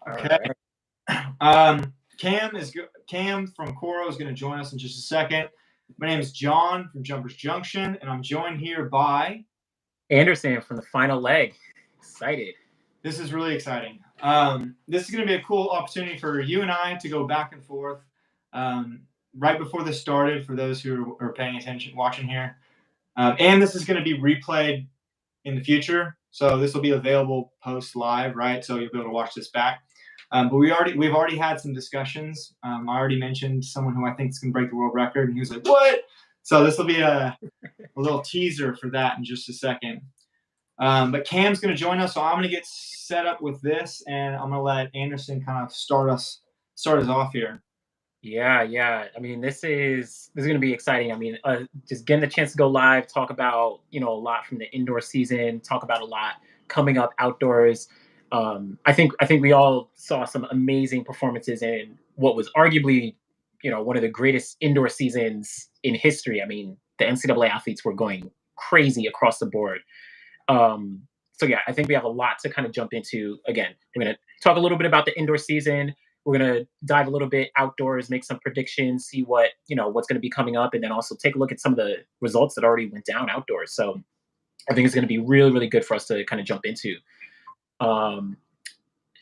Okay. Cam from Couro is going to join us in just a second. My name is John from Jumpers Junction, and I'm joined here by Anderson from the final leg. Excited. This is really exciting. This is going to be a cool opportunity for you and I to go back and forth right before this started for those who are paying attention, watching here. And this is going to be replayed in the future. So this will be available post live, right? So you'll be able to watch this back. But we've already had some discussions. I already mentioned someone who I think is going to break the world record, and he was like, "What?" So this will be a little teaser for that in just a second. But Cam's going to join us, so I'm going to get set up with this, and I'm going to let Anderson kind of start us off here. Yeah. I mean, this is going to be exciting. I mean, just getting the chance to go live, talk about a lot from the indoor season, talk about a lot coming up outdoors. I think we all saw some amazing performances in what was arguably, one of the greatest indoor seasons in history. I mean, the NCAA athletes were going crazy across the board. So yeah, I think we have a lot to kind of jump into. Again, we're going to talk a little bit about the indoor season. We're going to dive a little bit outdoors, make some predictions, see what's going to be coming up, and then also take a look at some of the results that already went down outdoors. So I think it's going to be really, really good for us to kind of jump into. How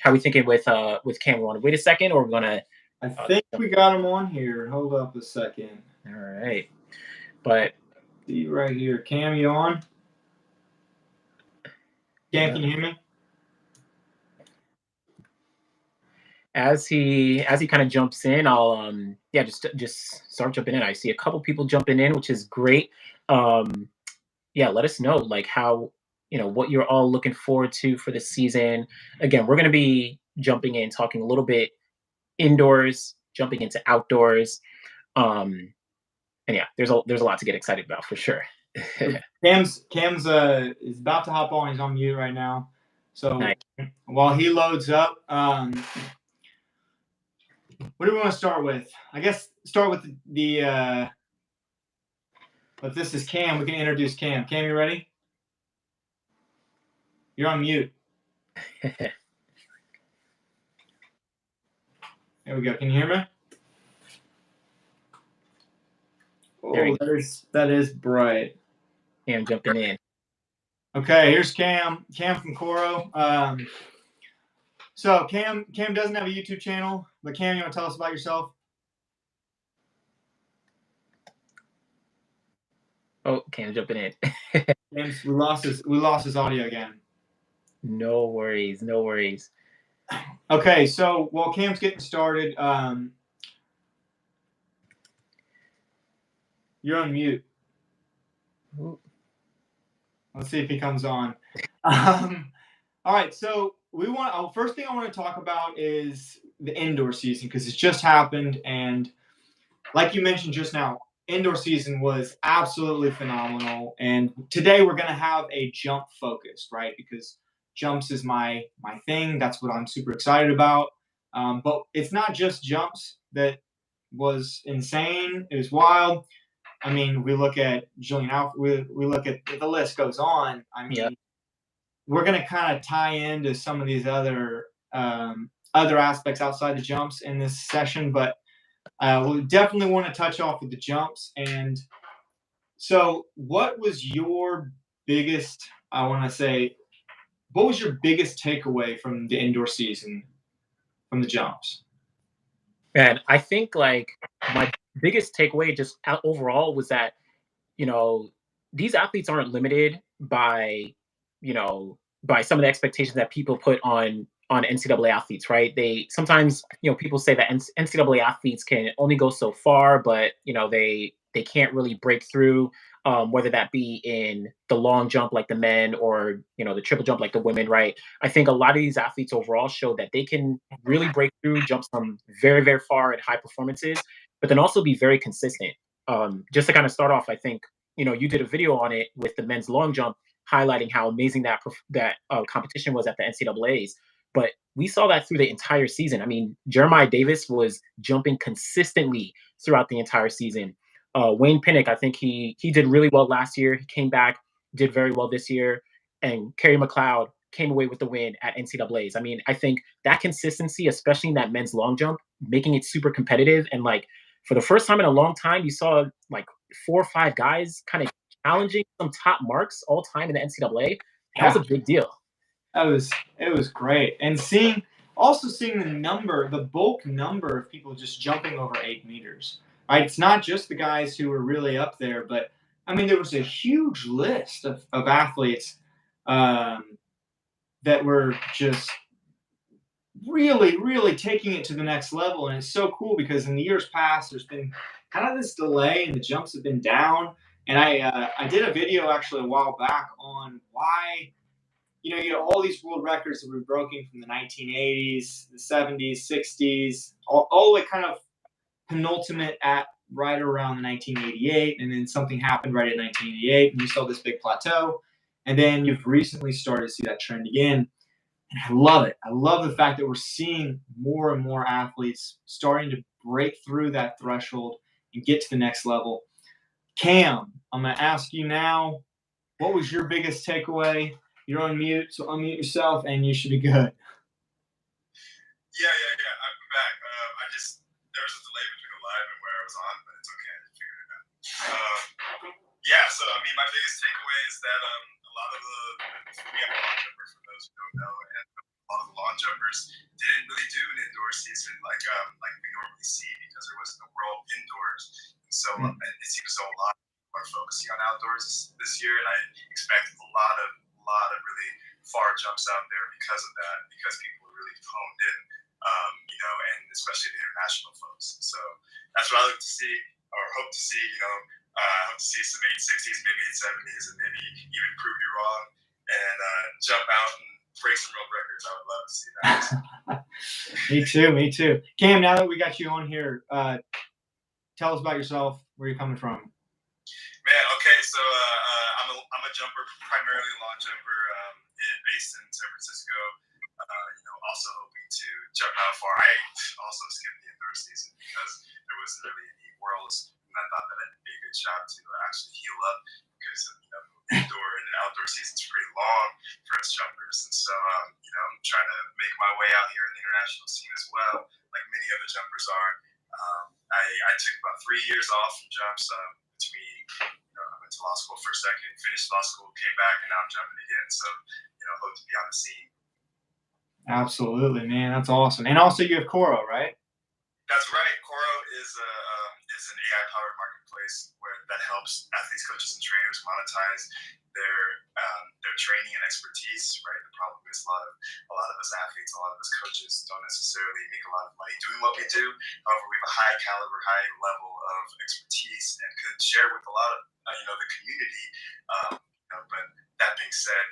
are we thinking with Cam? We want to wait a second, or we're going to... I think we got him on here. Hold up a second. All right. But... See right here. Cam, you on? Cam, can you hear me? As he kind of jumps in, I'll just start jumping in. I see a couple people jumping in, which is great. Let us know like how what you're all looking forward to for the season. Again, we're going to be jumping in, talking a little bit indoors, jumping into outdoors. And yeah, there's a lot to get excited about for sure. Cam's is about to hop on. He's on mute right now. So nice. While he loads up, what do we want to start with? I guess start with the but this is Cam. We can introduce Cam. Cam, you ready? You're on mute. There we go. Can you hear me? Oh, that is bright. Cam jumping in. Okay, here's Cam. Cam from Couro. So Cam doesn't have a YouTube channel, but Cam, you want to tell us about yourself? Oh, Cam jumping in. James, we lost his audio again. No worries. Okay, so while Cam's getting started, you're on mute. Ooh. Let's see if he comes on. All right, so first thing I want to talk about is the indoor season because it's just happened, and like you mentioned just now, indoor season was absolutely phenomenal. And today we're going to have a jump focus, right? Because jumps is my thing. That's what I'm super excited about. But it's not just jumps that was insane. It was wild. I mean, we look at Julian. We look at the list goes on. I mean, we're going to kind of tie into some of these other aspects outside the jumps in this session, but we definitely want to touch off with the jumps. And so, what was your biggest? What was your biggest takeaway from the indoor season, from the jumps? Man, I think like my biggest takeaway just overall was that, these athletes aren't limited by some of the expectations that people put on NCAA athletes, right? They sometimes, people say that NCAA athletes can only go so far, but, they can't really break through, whether that be in the long jump like the men or, the triple jump like the women, right? I think a lot of these athletes overall show that they can really break through, jump some very, very far at high performances, but then also be very consistent. Just to kind of start off, I think, you did a video on it with the men's long jump, highlighting how amazing that competition was at the NCAAs. But we saw that through the entire season. I mean, Jeremiah Davis was jumping consistently throughout the entire season. Wayne Pinnock, I think he did really well last year. He came back, did very well this year. And Kerry McLeod came away with the win at NCAAs. I mean, I think that consistency, especially in that men's long jump, making it super competitive, and like for the first time in a long time, you saw like 4 or 5 guys kind of challenging some top marks all time in the NCAA. That was a big deal. It was great, and also seeing the bulk number of people just jumping over 8 meters. Right, it's not just the guys who were really up there, but I mean there was a huge list of athletes that were just really, really taking it to the next level, and it's so cool because in the years past there's been kind of this delay, and the jumps have been down. And I did a video actually a while back on why. You know, all these world records that were broken from the 1980s, the 70s, 60s, all the way kind of penultimate at right around 1988. And then something happened right at 1988, and you saw this big plateau. And then you've recently started to see that trend again. And I love it. I love the fact that we're seeing more and more athletes starting to break through that threshold and get to the next level. Cam, I'm going to ask you now, what was your biggest takeaway? You're on mute, so unmute yourself, and you should be good. Yeah. I'm back. There was a delay between the live and where I was on, but it's okay. I figured it out. So I mean, my biggest takeaway is that a lot of we have lawn jumpers, for those who don't know, and a lot of the lawn jumpers didn't really do an indoor season like we normally see because there wasn't a world indoors, and so it seems so a lot are focusing on outdoors this year, and I expect a lot of really far jumps out there because of that, because people are really honed in, and especially the international folks. So that's what I look to see, or hope to see. I hope to see some 860s, maybe 870s, and maybe even prove you wrong and jump out and break some world records. I would love to see that. Me too. Cam, now that we got you on here, tell us about yourself, where you're coming from. Man, okay, so I'm a jumper, primarily a lawn jumper, based in San Francisco. Also hoping to jump out far. I also skipped the indoor season because there wasn't really any worlds, and I thought that it'd be a good shot to actually heal up because indoor and outdoor season's pretty long for us jumpers, and so I'm trying to make my way out here in the international scene as well, like many other jumpers are. I took about 3 years off from jumps. Between I went to law school for a second, finished law school, came back, and now I'm jumping again. So, hope to be on the scene. Absolutely, man. That's awesome. And also you have Couro, right? That's right. Couro is an AI-powered marketplace that helps athletes, coaches, and trainers monetize their training and expertise. Right. The problem is a lot of us athletes, a lot of us coaches don't necessarily make a lot of money doing what we do. However, we have a high caliber, high level of expertise and could share with a lot of the community. But that being said,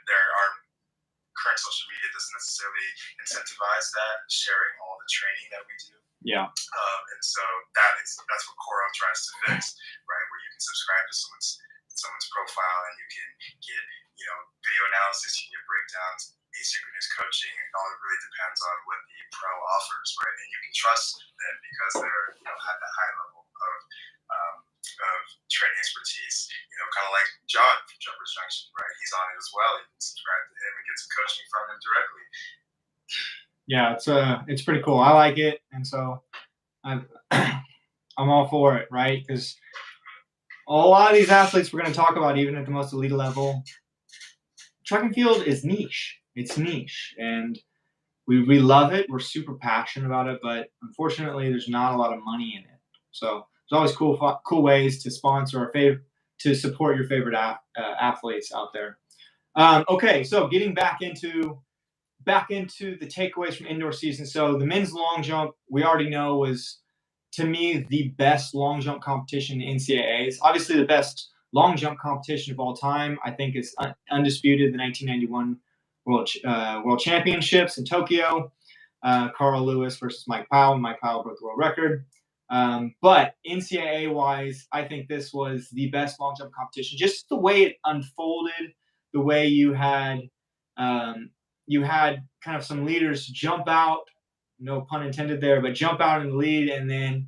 current social media doesn't necessarily incentivize that, sharing all the training that we do. Yeah. And so that's what Couro tries to fix, right? Where you can subscribe to someone's profile and you can get video analysis, you can get breakdowns, asynchronous coaching, and all it really depends on what the pro offers, right? And you can trust them because they're have that high level of training expertise, kind of like John from Jumpers Junction, right? He's on it as well. You can subscribe to him and get some coaching from him directly. Yeah, it's pretty cool. I like it, and so I'm all for it, right? Because a lot of these athletes we're going to talk about, even at the most elite level, track and field is niche. It's niche, and we love it. We're super passionate about it, but unfortunately, there's not a lot of money in it. So there's always cool ways to sponsor to support your favorite athletes out there. Okay, so getting back into the takeaways from indoor season. So the men's long jump, we already know, was, to me, the best long jump competition in the NCAAs. Obviously, the best long jump competition of all time, I think, is undisputed, the 1991 World Championships in Tokyo. Carl Lewis versus Mike Powell. Mike Powell broke the world record. But NCAA-wise, I think this was the best long jump competition. Just the way it unfolded, the way you had kind of some leaders jump out, no pun intended there, but jump out in the lead, and then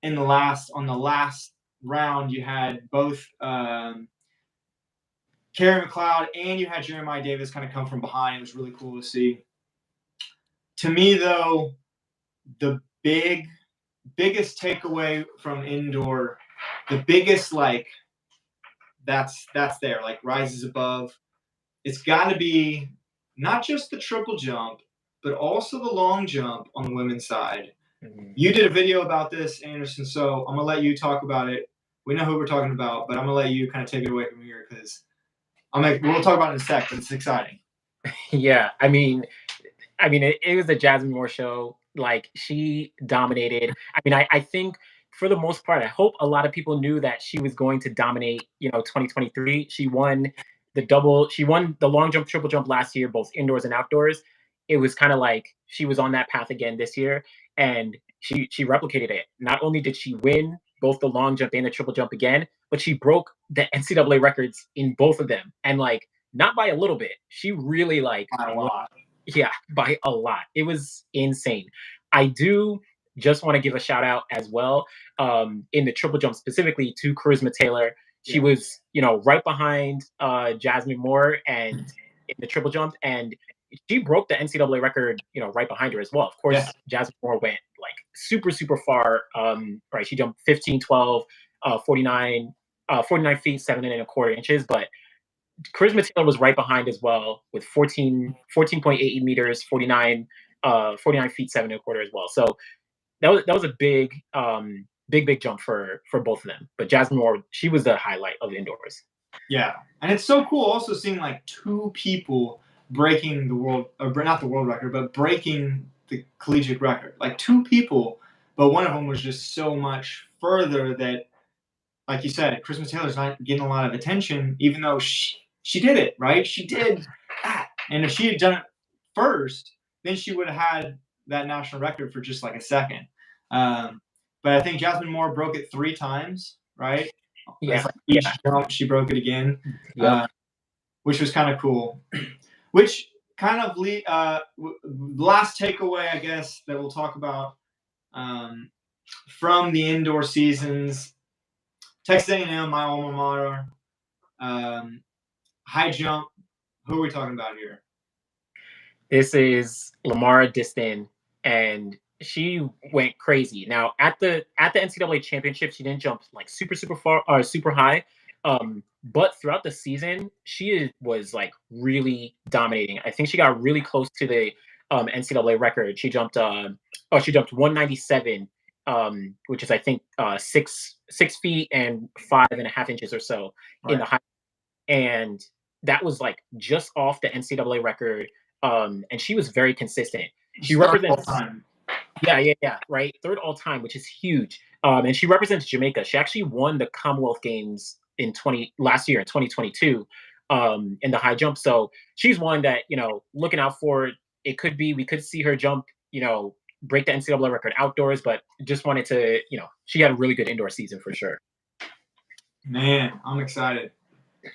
on the last round, you had both Kerry McLeod, and you had Jeremiah Davis kind of come from behind. It was really cool to see. To me, though, the biggest takeaway from indoor, the biggest that's there, like rises above. It's got to be not just the triple jump, but also the long jump on the women's side. Mm-hmm. You did a video about this, Anderson, so I'm going to let you talk about it. We know who we're talking about, but I'm going to let you kind of take it away from here because we'll talk about it in a sec, but it's exciting. Yeah, I mean, it was the Jasmine Moore show. Like, she dominated. I mean, I think for the most part, I hope a lot of people knew that she was going to dominate, 2023. She won the long jump, triple jump last year, both indoors and outdoors. It was kind of like she was on that path again this year, and she replicated it. Not only did she win both the long jump and the triple jump again, but she broke the NCAA records in both of them. And not by a little bit. She really by a lot. Yeah, by a lot. It was insane. I do just want to give a shout out as well in the triple jump specifically to Charisma Taylor. She was, right behind Jasmine Moore and in the triple jump, and she broke the NCAA record, right behind her as well. Of course, Jasmine Moore went super, super far. Right, she jumped 15, 12, 49 feet, 7.25 inches, but Charisma Taylor was right behind as well with 14.88 meters, 49 feet, 7.25 as well. So that was a big jump for both of them. But Jasmine Moore, she was the highlight of indoors. Yeah, and it's so cool also seeing two people breaking the world, or not the world record, but breaking the collegiate record. Two people, but one of them was just so much further that, like you said, Charisma Taylor's not getting a lot of attention, even though she did it, right? She did that. And if she had done it first, then she would have had that national record for just a second. But I think Jasmine Moore broke it 3 times, right? Yeah. Each jump, she broke it again, which was kind of cool. Which kind of last takeaway, I guess, that we'll talk about from the indoor seasons. Texas A&M, my alma mater. High jump. Who are we talking about here? This is Lamara Distin, and she went crazy. Now at the NCAA championship, she didn't jump super, super far or super high. But throughout the season, she was really dominating. I think she got really close to the NCAA record. She jumped 197, which is I think 6 feet and 5.5 inches or so in the high, and that was just off the NCAA record. And she was very consistent. She represents right, 3rd all time, which is huge. And she represents Jamaica. She actually won the Commonwealth Games last year in 2022 in the high jump. So she's one that looking out for. We could see her jump, break the NCAA record outdoors, but just wanted to, she had a really good indoor season for sure. Man, I'm excited.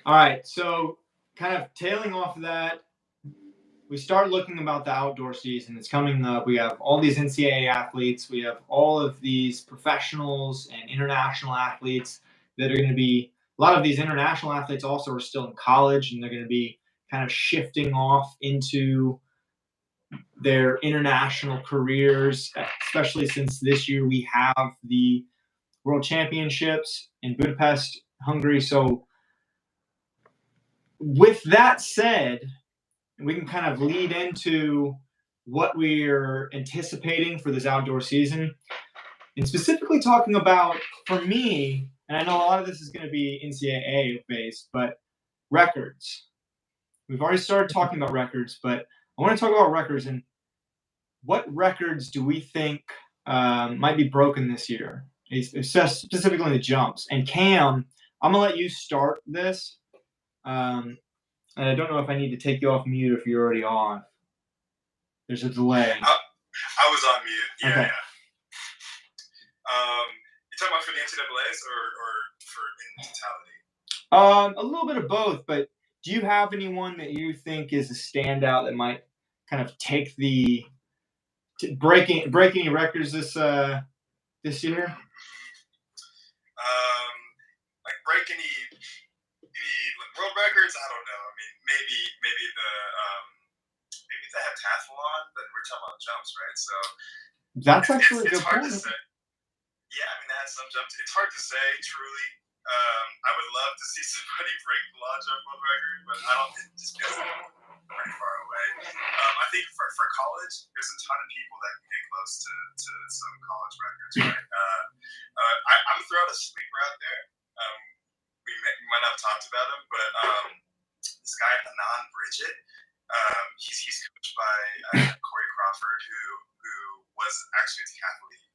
All right, so kind of tailing off of that, we start looking about the outdoor season. It's coming up. We have all these NCAA athletes. We have all of these professionals and international athletes that are going to be – a lot of these international athletes also are still in college, and they're going to be kind of shifting off into their international careers, especially since this year we have the World Championships in Budapest, Hungary. So with that said – we can kind of lead into what we're anticipating for this outdoor season. And specifically talking about, for me, and I know a lot of this is going to be NCAA based, but records. We've already started talking about records, but I want to talk about records and what records do we think might be broken this year, specifically the jumps. And Cam, I'm going to let you start this. And I don't know if I need to take you off mute if you're already on. There's a delay. I was on mute. Yeah, okay. Yeah. You talking about for the NCAAs or for in totality? A little bit of both, but do you have anyone that you think is a standout that might kind of take break any records this year? Break any world records, I don't know. I mean, maybe they have decathlon, but we're talking about jumps, right? So that's actually a good hard point. to say. Yeah, I mean, they had some jumps. It's hard to say, truly. I would love to see somebody break the long jump world record, but I don't think it just feels pretty far away. I think for college, there's a ton of people that can get close to some college records, right? I'm going to throw out a sleeper out there. We might not have talked about him, but this guy, Bridgett, he's coached by Corey Crawford, who was actually a decathlete.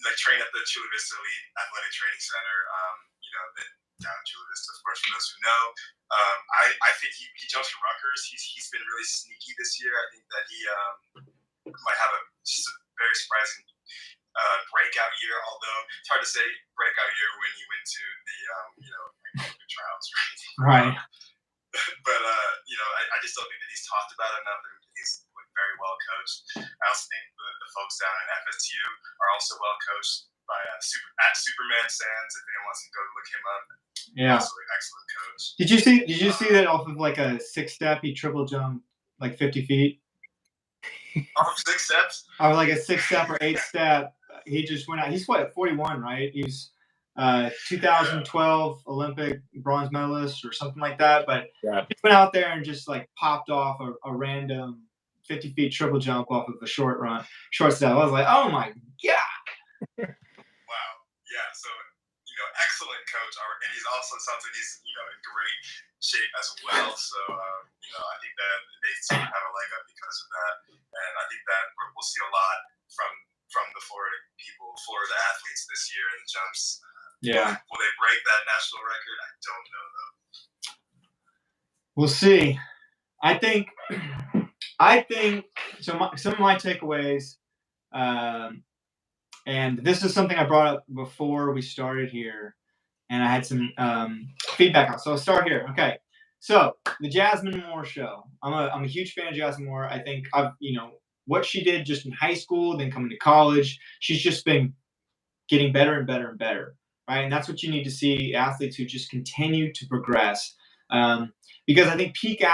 Went train at the Chula Vista Elite Athletic Training Center. Down in Chula Vista, of course, for those who know. I think he jumps for Rutgers. He's been really sneaky this year. I think that he might have a very surprising breakout year. Although it's hard to say breakout year when he went to the Olympic trials, Right. But I just don't think that he's talked about enough. He's very well coached. I also think the folks down in FSU are also well coached by Superman Sands. If anyone wants to go look him up, yeah, also an excellent coach. Did you see that off of like a 6-step? He triple jumped like 50 feet. Off of 6 steps? Or like a 6-step or 8-step. He just went out. He's what, 41, right? He's 2012 Olympic bronze medalist or something like that. But he went out there and just like popped off a random 50 feet triple jump off of a short step. I was like, oh my God. Wow. Yeah. So, excellent coach. And he's also sounds like he's, in great shape as well. So, I think that they seem to have a leg up because of that. And I think that we'll see a lot from the Florida athletes this year in the jumps. Yeah. Will they break that national record? I don't know, though. We'll see. I think so. Some of my takeaways, and this is something I brought up before we started here, and I had some feedback on. So I'll start here. Okay. So the Jasmine Moore show. I'm a huge fan of Jasmine Moore. I think what she did just in high school, then coming to college, she's just been getting better and better and better, right? And that's what you need to see, athletes who just continue to progress. Because I think peak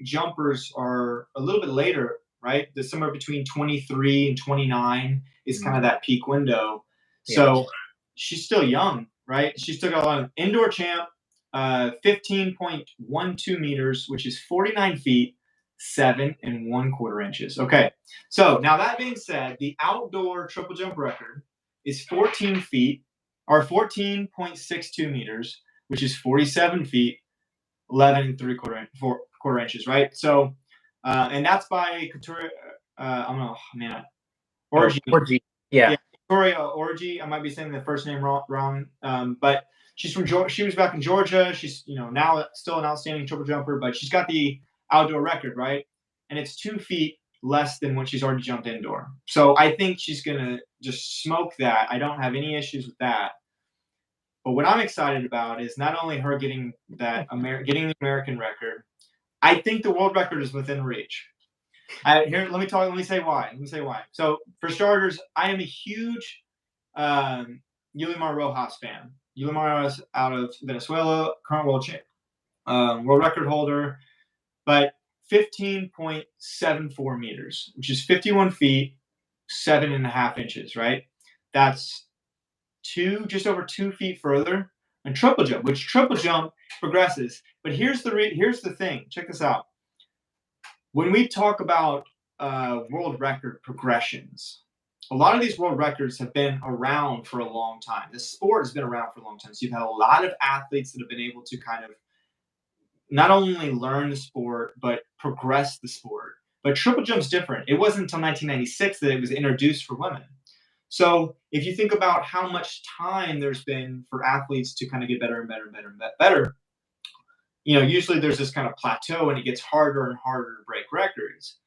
jumpers are a little bit later, right? There's somewhere between 23 and 29 is kind of that peak window. So she's still young, right? She's still got a lot of indoor champ, 15.12 meters, which is 49 feet, 7 1/4 inches. Okay. So now that being said, the outdoor triple jump record is 14 feet or 14.62 meters, which is 47 feet, 11 3/4 inches, right? So, and that's by Victoria. Orgy. Yeah. Victoria Orgy. I might be saying the first name wrong. But she's from Georgia. She was back in Georgia. She's now still an outstanding triple jumper, but she's got the outdoor record, right? And it's 2 feet less than what she's already jumped indoor. So I think she's gonna just smoke that. I don't have any issues with that. But what I'm excited about is not only her getting the American record. I think the world record is within reach. Let me say why. So for starters, I am a huge Yulimar Rojas fan. Yulimar is out of Venezuela, current world record holder, but 15.74 meters, which is 51 feet, 7 1/2 inches, right? That's just over 2 feet further than triple jump, which triple jump progresses. But here's the thing. Check this out. When we talk about world record progressions, a lot of these world records have been around for a long time. The sport has been around for a long time. So you've had a lot of athletes that have been able to kind of not only learn the sport, but progress the sport. But triple jump's different. It wasn't until 1996 that it was introduced for women. So if you think about how much time there's been for athletes to kind of get better and better and better and better, usually there's this kind of plateau and it gets harder and harder to break records.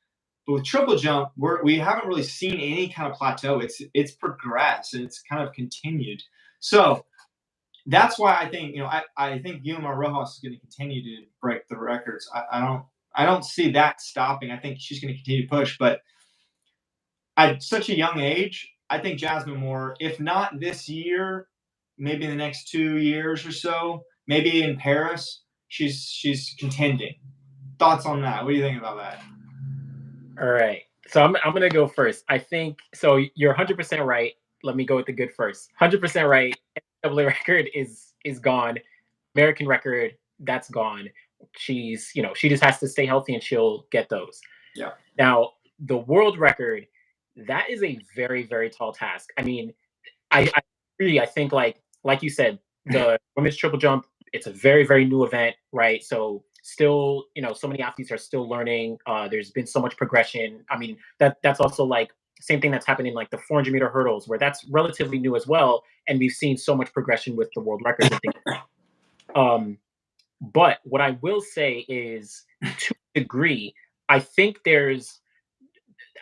But with triple jump, we haven't really seen any kind of plateau. It's progressed and it's kind of continued. So that's why I think I think Yulimar Rojas is going to continue to break the records. I don't see that stopping. I think she's going to continue to push. But at such a young age, I think Jasmine Moore, if not this year, maybe in the next 2 years or so, maybe in Paris, she's contending. Thoughts on that? What do you think about that? All right. So I'm gonna go first. I think so. You're 100% right. Let me go with the good first. 100% right. NCAA record is gone. American record, that's gone. She's, she just has to stay healthy and she'll get those. Yeah. Now the world record, that is a very, very tall task. I mean, I agree. I think like you said, the women's triple jump, it's a very, very new event, right? So still, so many athletes are still learning. There's been so much progression. I mean, that's also like same thing that's happening like the 400-meter hurdles, where that's relatively new as well, and we've seen so much progression with the world records and things. But what I will say is, to a degree, I think there's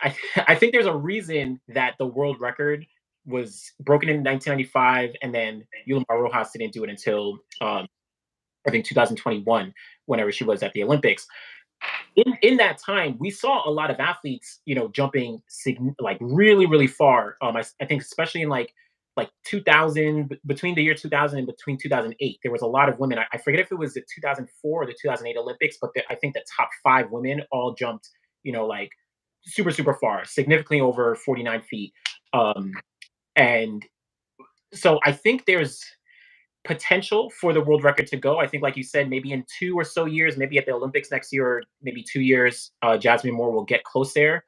a reason that the world record was broken in 1995, and then Yulimar Rojas didn't do it until I think 2021, whenever she was at the Olympics. In that time, we saw a lot of athletes, jumping like really, really far. I think especially in like 2000, between the year 2000 and between 2008, there was a lot of women. I forget if it was the 2004 or the 2008 Olympics, but I think the top 5 women all jumped, like super, super far, significantly over 49 feet. And so I think there's potential for the world record to go. I think, like you said, maybe in 2 or so years, maybe at the Olympics next year, or maybe 2 years, Jasmine Moore will get close there.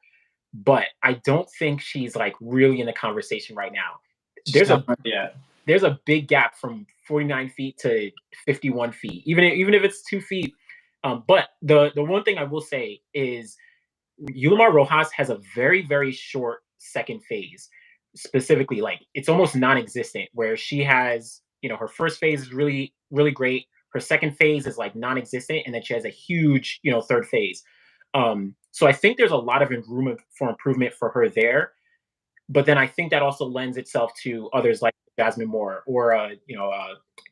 But I don't think she's like really in the conversation right now. There's a big gap from 49 feet to 51 feet, even if it's 2 feet. But the one thing I will say is Yulimar Rojas has a very, very short second phase. Specifically, like it's almost non-existent, where she has, her first phase is really, really great. Her second phase is like non-existent, and then she has a huge, third phase. So I think there's a lot of room for improvement for her there. But then I think that also lends itself to others like Jasmine Moore or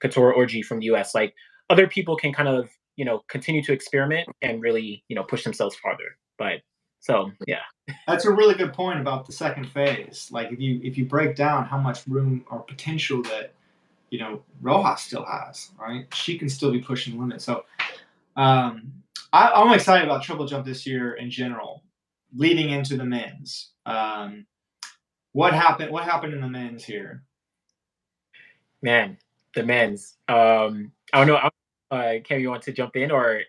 Couture Orji from the US. Like other people can kind of, continue to experiment and really, push themselves farther. But so yeah. That's a really good point about the second phase. Like if you break down how much room or potential that Rojas still has, right? She can still be pushing limits. So I'm excited about triple jump this year in general, leading into the men's. What happened in the men's here? Man, the men's. I don't know. Cam, you want to jump in or?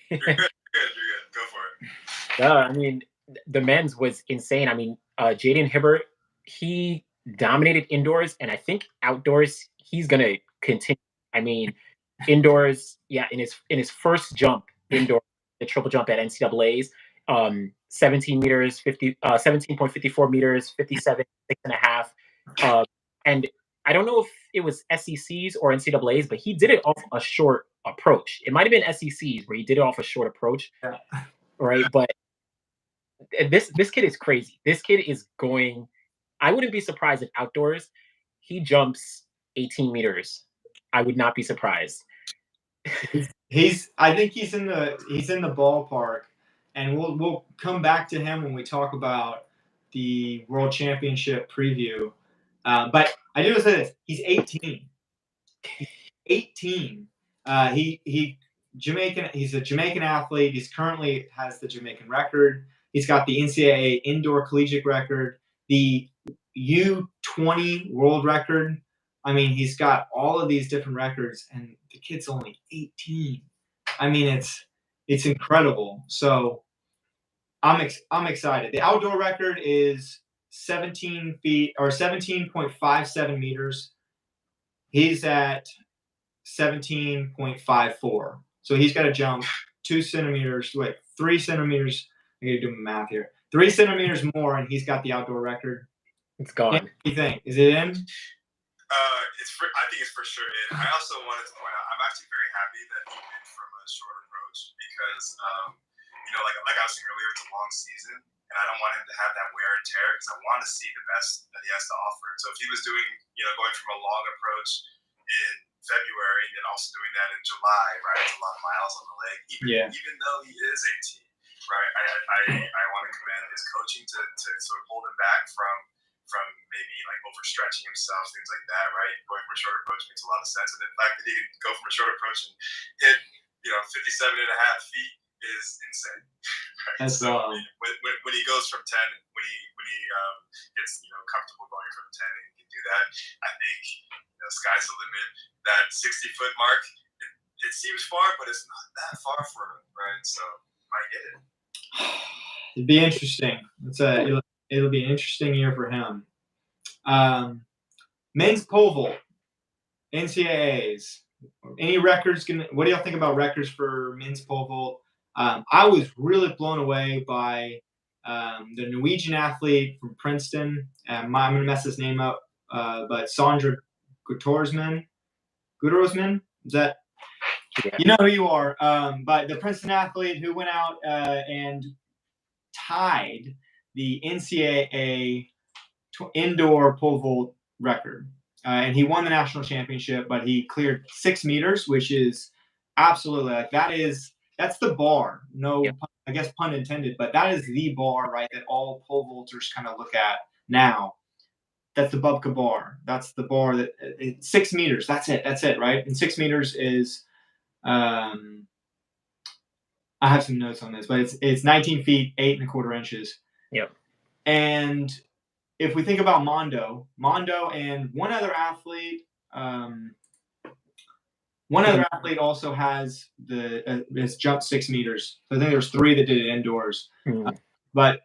You're good. Go for it. I mean, the men's was insane. I mean, Jaydon Hibbert, he dominated indoors, and I think outdoors he's gonna continue. I mean, indoors, yeah, in his first jump indoor, the triple jump at NCAA's, 17 meters, 17.54 meters, 57, 6.5. And I don't know if it was SEC's or NCAA's, but he did it off a short approach. It might have been SEC's where he did it off a short approach. Yeah. Right. But this kid is crazy. This kid is going, I wouldn't be surprised if outdoors he jumps 18 meters. I would not be surprised. I think he's in the ballpark, and we'll come back to him when we talk about the World Championship preview. But I do say this: he's 18. He's 18. He's a Jamaican athlete. He's currently has the Jamaican record. He's got the NCAA indoor collegiate record, the U20 world record. I mean, he's got all of these different records, and the kid's only 18. I mean, it's incredible. So I'm excited. The outdoor record is 17 feet or 17.57 meters. He's at 17.54. So he's got to jump 3 centimeters. I got to do my math here. 3 centimeters more, and he's got the outdoor record. It's gone. What do you think? Is it in? I think it's for sure in. I also wanted to point out, I'm actually very happy that he went from a short approach because, like I was saying earlier, it's a long season, and I don't want him to have that wear and tear because I want to see the best that he has to offer. So if he was doing, going from a long approach in February and then also doing that in July, right? It's a lot of miles on the leg, even though he is 18, right? I want to commend his coaching to sort of hold him back from from maybe like overstretching himself, things like that, right? Going from a short approach makes a lot of sense. And the fact that he can go from a short approach and hit, 57.5 feet is insane. Right? So when he goes from 10, when he gets comfortable going from 10 and he can do that, I think sky's the limit. That 60-foot mark, it seems far, but it's not that far for him, right? So might get it. It'd be interesting. It'll be an interesting year for him. Men's pole vault, NCAAs. Any records? What do y'all think about records for men's pole vault? I was really blown away by the Norwegian athlete from Princeton. I'm going to mess his name up, but Sondre Guttormsen. Is that? Yeah. You know who you are. But the Princeton athlete who went out and tied the NCAA indoor pole vault record. And he won the national championship, but he cleared 6 meters, which is absolutely that's the bar. No, yeah. I guess pun intended, but that is the bar, right? That all pole vaulters kind of look at now. That's the Bubka bar. That's the bar that 6 meters. That's it, right? And 6 meters is, I have some notes on this, but it's 19 feet, 8.25 inches. Yep. And if we think about Mondo and one other athlete also has has jumped 6 meters. So I think there's 3 that did it indoors. But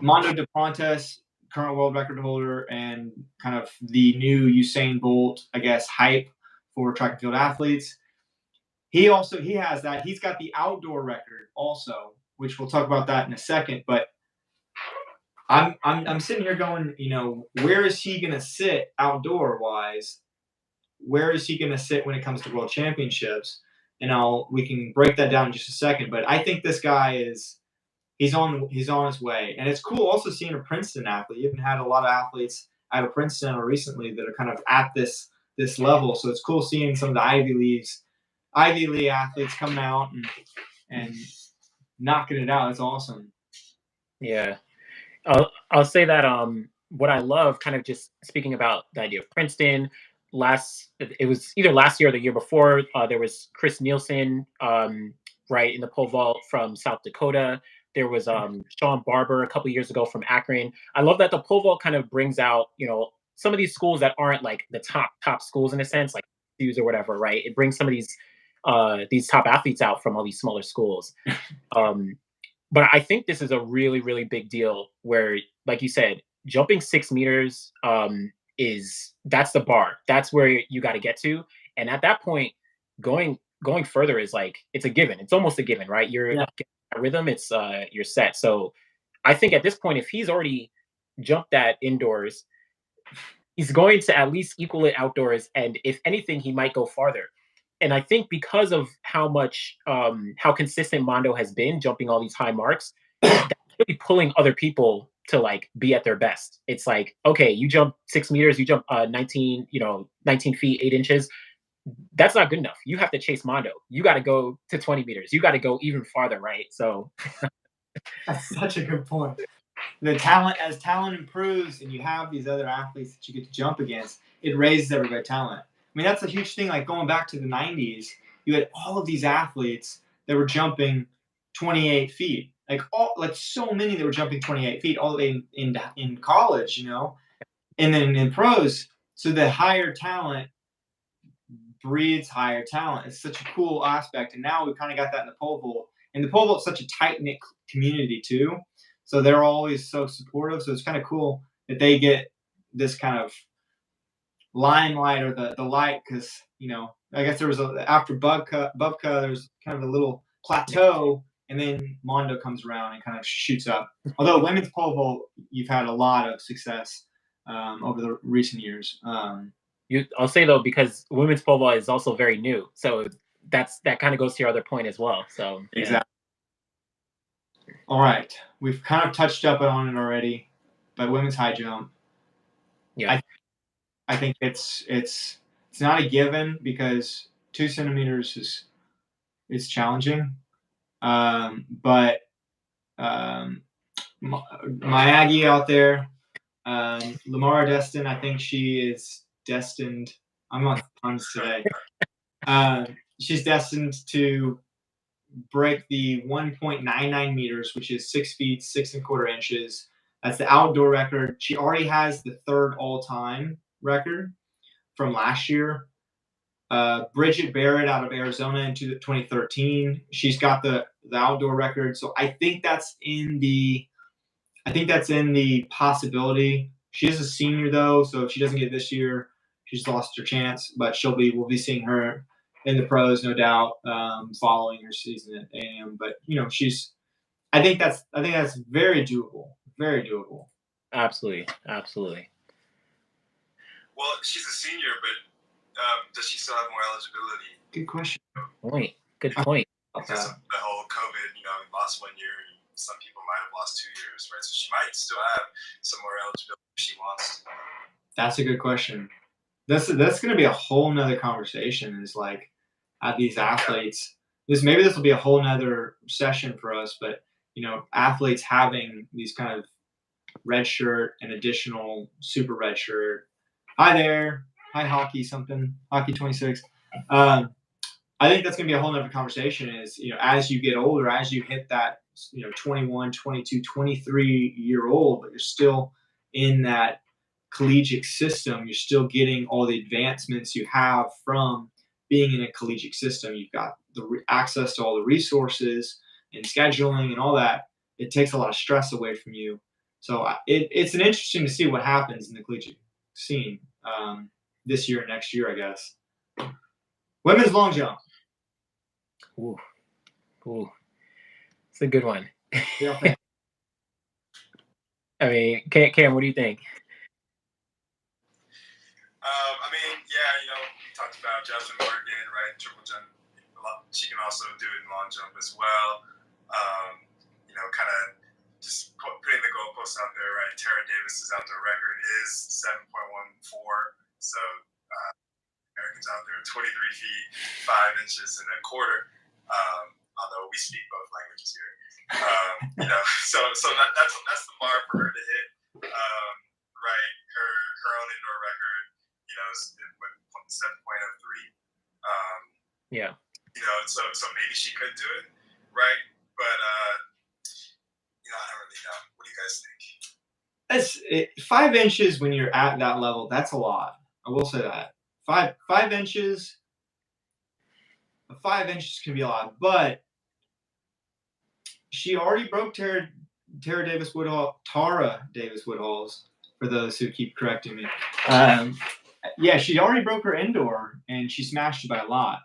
Mondo Duplantis, current world record holder and kind of the new Usain Bolt, I guess, hype for track and field athletes. He has that. He's got the outdoor record also, which we'll talk about that in a second. But I'm sitting here going, where is he going to sit outdoor wise? Where is he going to sit when it comes to world championships? And we can break that down in just a second. But I think this guy he's on his way. And it's cool also seeing a Princeton athlete. You haven't had a lot of athletes out of Princeton or recently that are kind of at this level. So it's cool seeing some of the Ivy League athletes coming out and knocking it out. It's awesome. Yeah. I'll say that what I love, kind of just speaking about the idea of Princeton, it was either last year or the year before, there was Chris Nielsen, right, in the pole vault from South Dakota. There was Sean Barber a couple years ago from Akron. I love that the pole vault kind of brings out, some of these schools that aren't like the top schools in a sense, like Hughes or whatever, right? It brings some of these top athletes out from all these smaller schools. But I think this is a really, really big deal where, like you said, jumping 6 meters that's the bar. That's where you got to get to. And at that point, going further is like, it's a given. It's almost a given, right? You're getting that rhythm. It's you're set. So I think at this point, if he's already jumped that indoors, he's going to at least equal it outdoors. And if anything, he might go farther. And I think because of how consistent Mondo has been jumping all these high marks, that's really pulling other people to like be at their best. It's like, okay, you jump 6 meters, you jump 19 feet, 8 inches. That's not good enough. You have to chase Mondo. You got to go to 20 meters. You got to go even farther, right? So that's such a good point. As talent improves and you have these other athletes that you get to jump against, it raises everybody's talent. I mean, that's a huge thing. Like going back to the 90s, you had all of these athletes that were jumping 28 feet. Like so many that were jumping 28 feet all the way in college, and then in pros. So the higher talent breeds higher talent. It's such a cool aspect. And now we've kind of got that in the pole vault. And the pole vault is such a tight-knit community too. So they're always so supportive. So it's kind of cool that they get this kind of limelight or the light, because I guess there was after Bubka there's kind of a little plateau, and then Mondo comes around and kind of shoots up. Although women's pole vault, you've had a lot of success over the recent years. I'll say though, because women's pole vault is also very new, so that kind of goes to your other point as well. So yeah. Exactly. All right, we've kind of touched up on it already, but women's high jump. Yeah. I think it's not a given because 2 centimeters is challenging. But my Aggie out there, Lamara Distin, I think she is destined. I'm on puns today. She's destined to break the 1.99 meters, which is 6 feet 6¼ inches. That's the outdoor record. She already has the third all-time record from last year. Bridgett Barrett out of Arizona in 2013. She's got the outdoor record. So I think that's in the possibility. She is a senior though, so if she doesn't get it this year, she's lost her chance. But we'll be seeing her in the pros, no doubt, following her season at A&M. But I think that's very doable. Very doable. Absolutely. Well, she's a senior, but does she still have more eligibility? Good question. Good point. Because of the whole COVID, we lost 1 year. Some people might have lost 2 years, right? So she might still have some more eligibility if she wants. That's a good question. That's going to be a whole nother conversation. Is like at these athletes. Maybe this will be a whole nother session for us, but athletes having these kind of red shirt and additional super red shirt. Hi there. Hi, Hockey 26. I think that's going to be a whole nother conversation is, as you get older, as you hit that, 21, 22, 23-year-old, but you're still in that collegiate system. You're still getting all the advancements you have from being in a collegiate system. You've got the access to all the resources and scheduling and all that. It takes a lot of stress away from you. So it's an interesting to see what happens in the collegiate scene this year and next year, I guess. Women's long jump. Ooh. It's a good one. Yeah. I mean, Cam, what do you think? We talked about Jasmine Morgan, right? Triple jump. She can also do it in long jump as well. Kind of just putting the goalposts out there, right? Tara Davis's outdoor record is 7.14. So Americans out there, 23 feet, 5 inches and a quarter. Although we speak both languages here, so that's the bar for her to hit, right? Her own indoor record, is 7.03. Yeah. So maybe she could do it, right? But I don't really know. What do you guys think? 5 inches when you're at that level. That's a lot. I will say that 5 inches. 5 inches can be a lot, but she already broke Tara Davis-Woodhall, Tara Davis-Woodhall's, for those who keep correcting me. Yeah, she already broke her indoor, and she smashed it by a lot.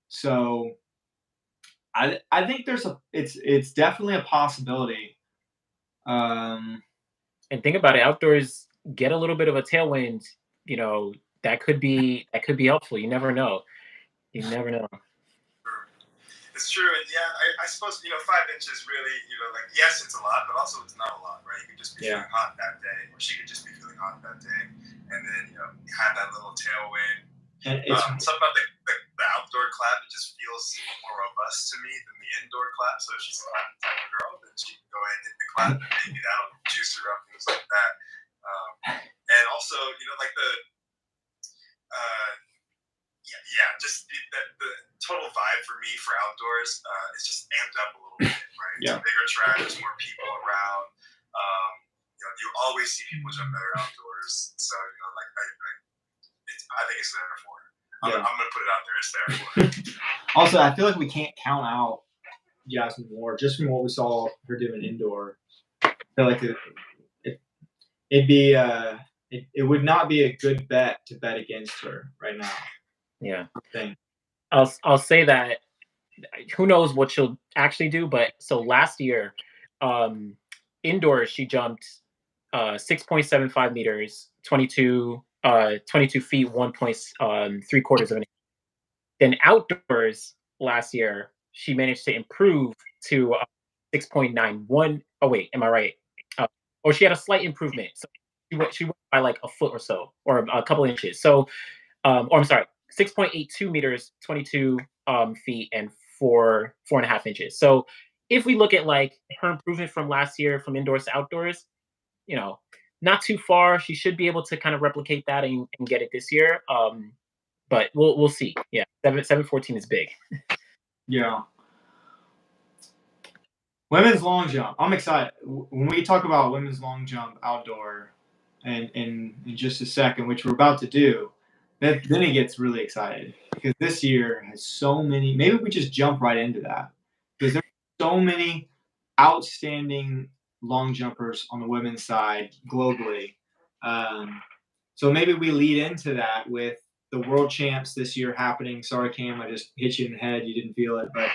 So I think it's definitely a possibility. And think about it, outdoors get a little bit of a tailwind, that could be helpful. You never know. It's true, and I suppose 5 inches really, yes, it's a lot, but also it's not a lot, right? You could just be feeling hot that day, or she could just be feeling hot that day, and then have that little tailwind. And it's something about the outdoor clap, it just feels more robust to me than the indoor clap. So if she's a clap type of girl, then she can go ahead and hit the clap, and maybe that'll juice her up, things like that. And also, just the total vibe for me for outdoors is just amped up a little bit, right? It's a bigger track, there's more people around. You always see people jump better outdoors. So, I think it's there for her. I'm going to put it out there. It's there for her. Also, I feel like we can't count out Jasmine more just from what we saw her doing indoor. I feel like it would not be a good bet to bet against her right now. Yeah. I'll say that who knows what she'll actually do, but so last year, indoors she jumped 6.75 meters, 22 feet, 1.75 of an inch. Then outdoors last year, she managed to improve to 6.91. Oh wait, am I right? She had a slight improvement. So she went by like a foot or so, or a couple inches. So, or I'm sorry, 6.82 meters, 22 feet, and 4.5 inches. So if we look at like her improvement from last year from indoors to outdoors, not too far. She should be able to kind of replicate that and get it this year. But we'll see. Yeah, 714 is big. Yeah. Women's long jump. I'm excited. When we talk about women's long jump outdoor, and in just a second, which we're about to do, then it gets really excited because this year has so many. Maybe we just jump right into that because there's so many outstanding long jumpers on the women's side globally. So maybe we lead into that with the world champs this year happening. Sorry, Cam, I just hit you in the head. You didn't feel it, but.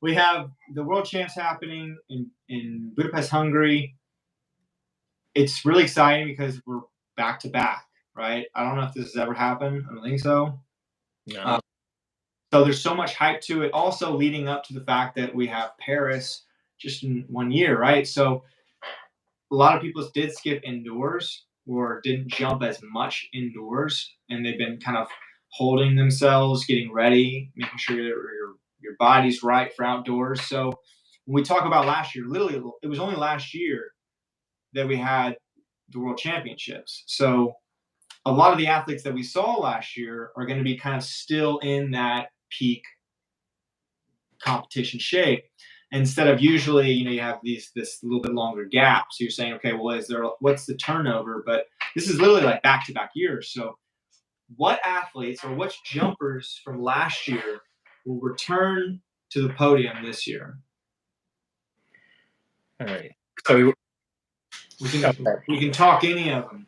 We have the world champs happening in Budapest, Hungary. It's really exciting because we're back to back, right? I don't know if this has ever happened. I don't think so. No. So there's so much hype to it. Also leading up to the fact that we have Paris just in 1 year, right? So a lot of people did skip indoors or didn't jump as much indoors, and they've been kind of holding themselves, getting ready, making sure your body's right for outdoors. So when we talk about last year, literally, it was only last year that we had the World Championships. So a lot of the athletes that we saw last year are going to be kind of still in that peak competition shape. Instead of usually, you have this little bit longer gap. So you're saying, okay, well, what's the turnover? But this is literally like back-to-back years. So what athletes or which jumpers from last year will return to the podium this year? All right. So we can talk any of them.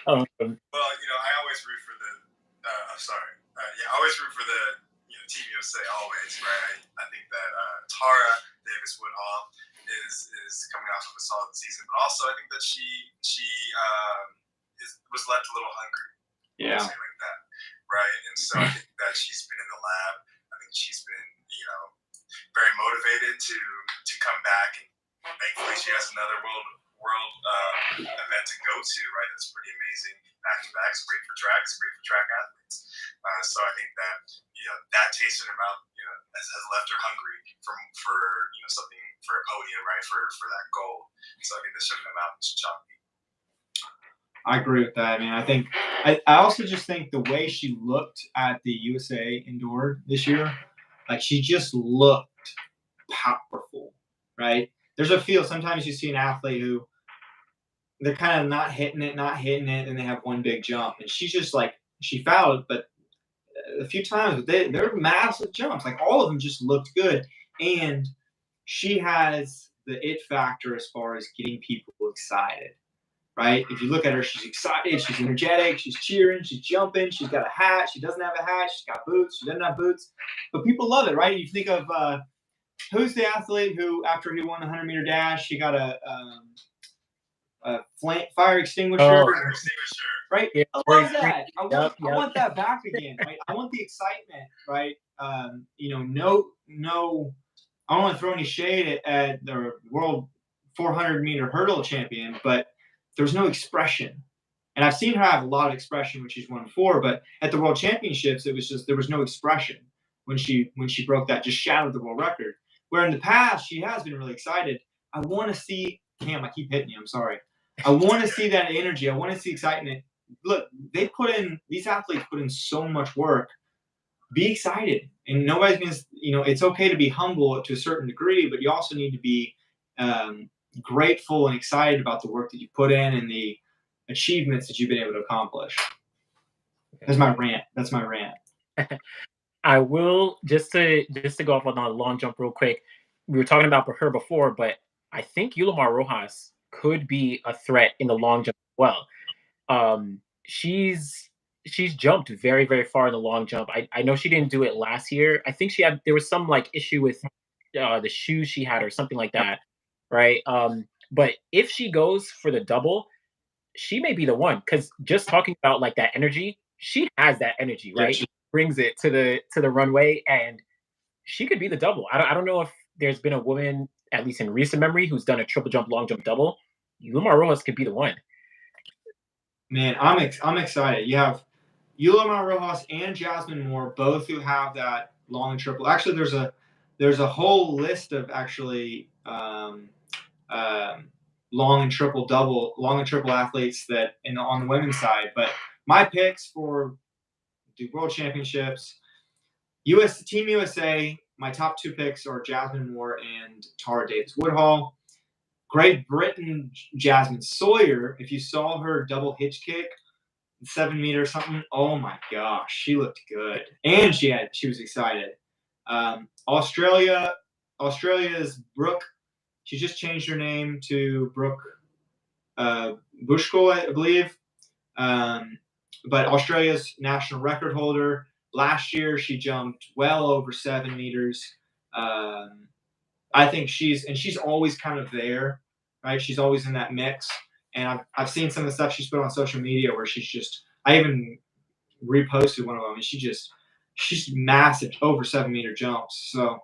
Well, I always root for the. I always root for the Team USA always, right? I think that Tara Davis-Woodhall is coming off of a solid season, but also I think that she was left a little hungry. Yeah. Something like that. Right, and so I think that she's been in the lab. I think she's been, very motivated to come back, and thankfully she has another world event to go to. Right, that's pretty amazing. Back to back, it's great for track. It's great for track athletes. So I think that that taste in her mouth, has left her hungry for something for a podium, right, for that goal. So I think that's showing them out in Chompi. I agree with that. I also just think the way she looked at the USA indoor this year, like she just looked powerful, right? There's a feel sometimes you see an athlete who they're kind of not hitting it, and they have one big jump. And she's just like, she fouled, but a few times they're massive jumps. Like all of them just looked good. And she has the it factor as far as getting people excited. Right? If you look at her, she's excited, she's energetic, she's cheering, she's jumping, she's got a hat, she doesn't have a hat, she's got boots, she doesn't have boots. But people love it, right? You think of who's the athlete who, after he won the 100-meter dash, he got a fire extinguisher. Fire extinguisher. Right? Yeah, I love that. I want that back again, right? I want the excitement, right? I don't want to throw any shade at the world 400-meter hurdle champion, but there's no expression. And I've seen her have a lot of expression when she's won 4, but at the World Championships, it was just there was no expression when she broke that, just shattered the world record. Where in the past, she has been really excited. I want to see Cam. I keep hitting you. I'm sorry. I want to see that energy. I want to see excitement. Look, these athletes put in so much work. Be excited, and nobody's going to. It's okay to be humble to a certain degree, but you also need to be grateful and excited about the work that you put in and the achievements that you've been able to accomplish. That's my rant. I will just to go off on the long jump real quick. We were talking about her before, but I think Yulimar Rojas could be a threat in the long jump as well. She's jumped very, very far in the long jump. I know she didn't do it last year. I think there was some issue with the shoes she had or something like that. Right. But if she goes for the double, she may be the one, because just talking about that energy, she has that energy, right? Yeah, she brings it to the runway, and she could be the double. I don't know if there's been a woman, at least in recent memory, who's done a triple jump, long jump, double. Yulimar Rojas could be the one. Man, I'm excited. You have Yulimar Rojas and Jasmine Moore, both who have that long and triple. Actually, there's a whole list of long and triple athletes that on the women's side. But my picks for the World Championships, Team USA. My top 2 picks are Jasmine Moore and Tara Davis-Woodhall. Great Britain, Jasmine Sawyers. If you saw her double hitch kick, 7 meters something, oh my gosh, she looked good, and she was excited. Australia's Brooke. She just changed her name to Brooke Buschkuehl, I believe. But Australia's national record holder. Last year, she jumped well over 7 meters. I think she's always kind of there, right? She's always in that mix. And I've seen some of the stuff she's put on social media where I even reposted one of them, and she's massive, over 7 meter jumps. So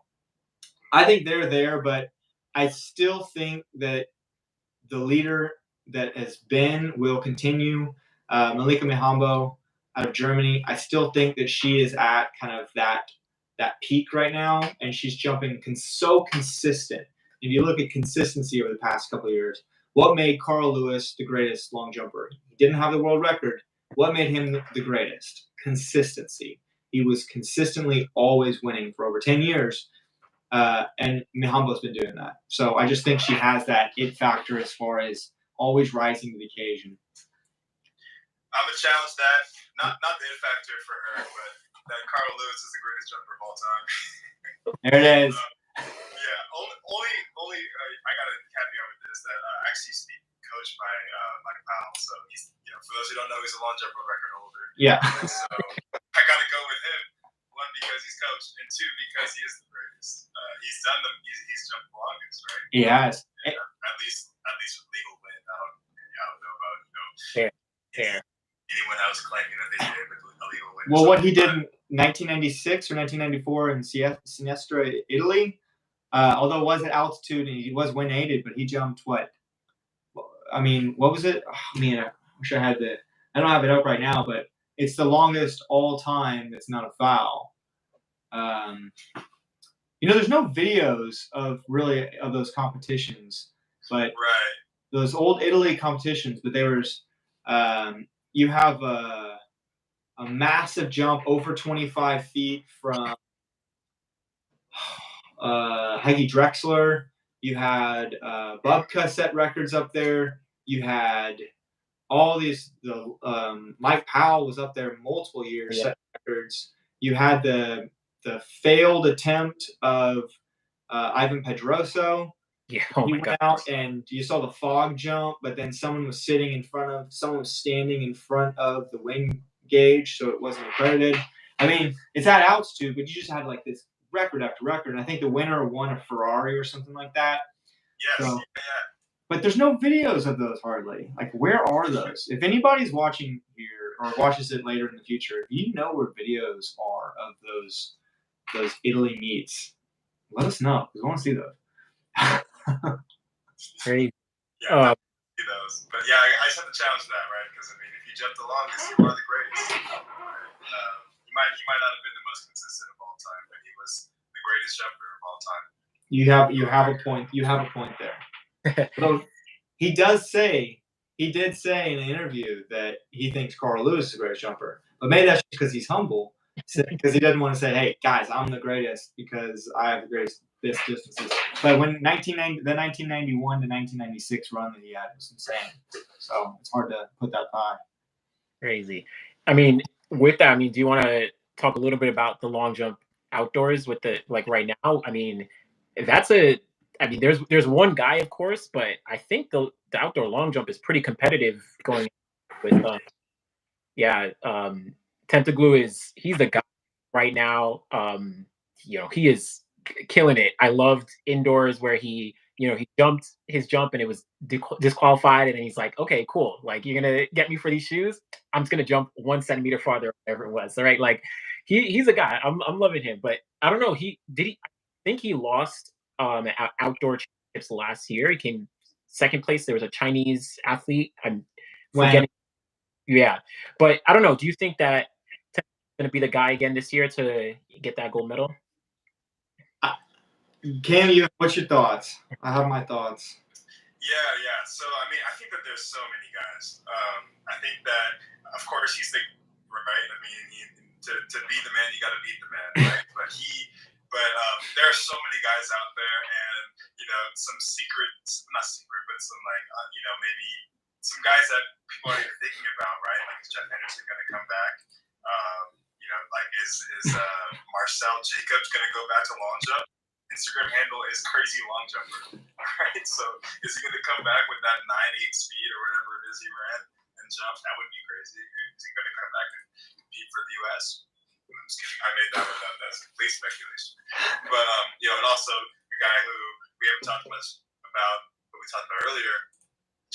I think they're there, but I still think that the leader that has been will continue. Malaika MIHAMBO out of Germany, I still think that she is at kind of that peak right now, and she's jumping so consistent. If you look at consistency over the past couple of years, what made Carl Lewis the greatest long jumper? He didn't have the world record. What made him the greatest? Consistency. He was consistently always winning for over 10 years. And MIHAMBO's been doing that. So I just think she has that it factor as far as always rising to the occasion. I'm going to challenge that. Not the it factor for her, but that Carl Lewis is the greatest jumper of all time. There it is. Only I got a caveat with this that actually he's being coached by Mike Powell. So he's, for those who don't know, he's a long jumper record holder. Yeah. So I got to go with him. 1, because he's coached, and 2, because he is the greatest. He's done them. He's jumped the longest, right? He has. And, at least with legal win. I don't know about Fair. Anyone else claiming that they did with a legal win. Well, what he did in 1996 or 1994 in Sinestra, Italy, although it was at altitude and he was wind aided, but he jumped what? I mean, what was it? Oh, man, I wish I had I don't have it up right now, but it's the longest all time that's not a foul. There's no videos of those competitions, but those old Italy competitions, but there was, you have a massive jump over 25 feet from Heike Drexler. You had Bubka set records up there. You had all these. Mike Powell was up there multiple years, set records. You had the failed attempt of Ivan Pedroso. Yeah, oh he my went God. out and you saw the fog jump, but then someone was standing in front of the wing gauge, so it wasn't accredited. I mean, it's at altitude, but you just had like this record after record. And I think the winner won a Ferrari or something like that. Yes. So, but there's no videos of those hardly. Like, where are those? If anybody's watching here or watches it later in the future, if you know where videos are of those Italy meets, let us know because I want to see those. Crazy. Yeah, those. But yeah, I just have to challenge that, right? Because I mean, if you jump the longest, you are the greatest. He might not have been the most consistent of all time, but he was the greatest jumper of all time. You have a point. You have a point there. So he did say in an interview that he thinks Carl Lewis is the greatest jumper, but maybe that's just because he's humble, because he doesn't want to say, "Hey guys, I'm the greatest because I have the greatest distances." But when the 1991 to 1996 run that he had was insane, so it's hard to put that by. Crazy. I mean, with that, do you want to talk a little bit about the long jump outdoors with right now? I mean, there's one guy, of course, but I think the outdoor long jump is pretty competitive going with, Tentoglou he's the guy right now. He is killing it. I loved indoors where he jumped his jump and it was disqualified, and then he's like, okay, cool. Like, you're gonna get me for these shoes? I'm just gonna jump 1 centimeter farther, whatever it was. All right, like he's a guy. I'm loving him, but I don't know. I think he lost outdoor championships last year. He came second place. There was a Chinese athlete. I'm forgetting. Yeah, but I don't know. Do you think that Tentoglou is going to be the guy again this year to get that gold medal? Cam, what's your thoughts? I have my thoughts. Yeah. So I mean, I think that there's so many guys. I think that, of course, he's the right. I mean, to be the man, you got to beat the man, right? But there are so many guys out there, and some not secret, but some maybe some guys that people aren't even thinking about, right? Like, is Jeff Henderson going to come back? Is Marcel Jacobs going to go back to long jump? Instagram handle is crazy long jumper, right? So is he going to come back with that 9.8 speed or whatever it is he ran and jump? That would be crazy. Is he going to come back and compete for the U.S.? I'm just kidding. I made that one up. That's complete speculation. But and also a guy who we haven't talked much about, but we talked about earlier,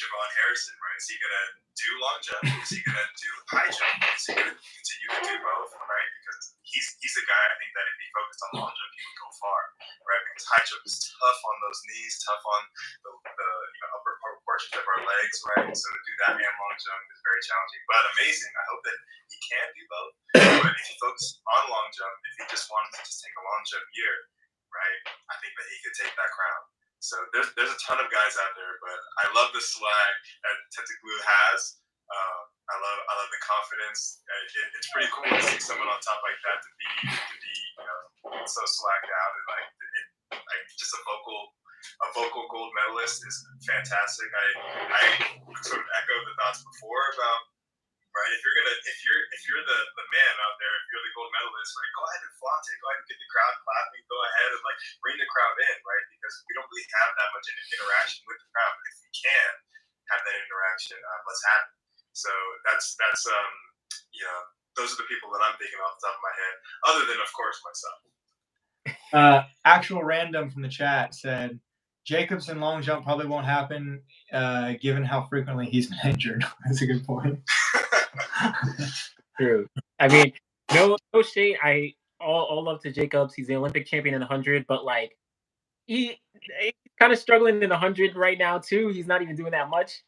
Javon Harrison, right? Is he going to do long jump? Is he going to do high jump? Is he going to continue to do both, right? Because he's a guy, I think, that if he focused on long jump, he would go far, right? Because high jump is tough on those knees, tough on the upper portions of our legs, right? So to do that and long jump is very challenging, but amazing. I hope that he can do both. But if he focused on long jump, if he just wanted to just take a long jump year, right, I think that he could take that crown. So there's a ton of guys out there, but I love the swag that Tentaglue has. I love the confidence. It's pretty cool to see someone on top like that to be so swagged out and like just a vocal gold medalist is fantastic. I sort of echo the thoughts before about, right, if you're the man out there, if you're the gold medalist, right, go ahead and flaunt it, go ahead and get the crowd clapping, go ahead and like bring the crowd in, right, because we don't really have that much interaction with the crowd, but if we can have that interaction, let's have it. So that's those are the people that I'm thinking off the top of my head, other than of course myself. Actual random from the chat said Jacobs and long jump probably won't happen, given how frequently he's been injured. That's a good point. True. I mean, no shade. All love to Jacobs. He's the Olympic champion in the 100, but like he's kind of struggling in the 100 right now too. He's not even doing that much.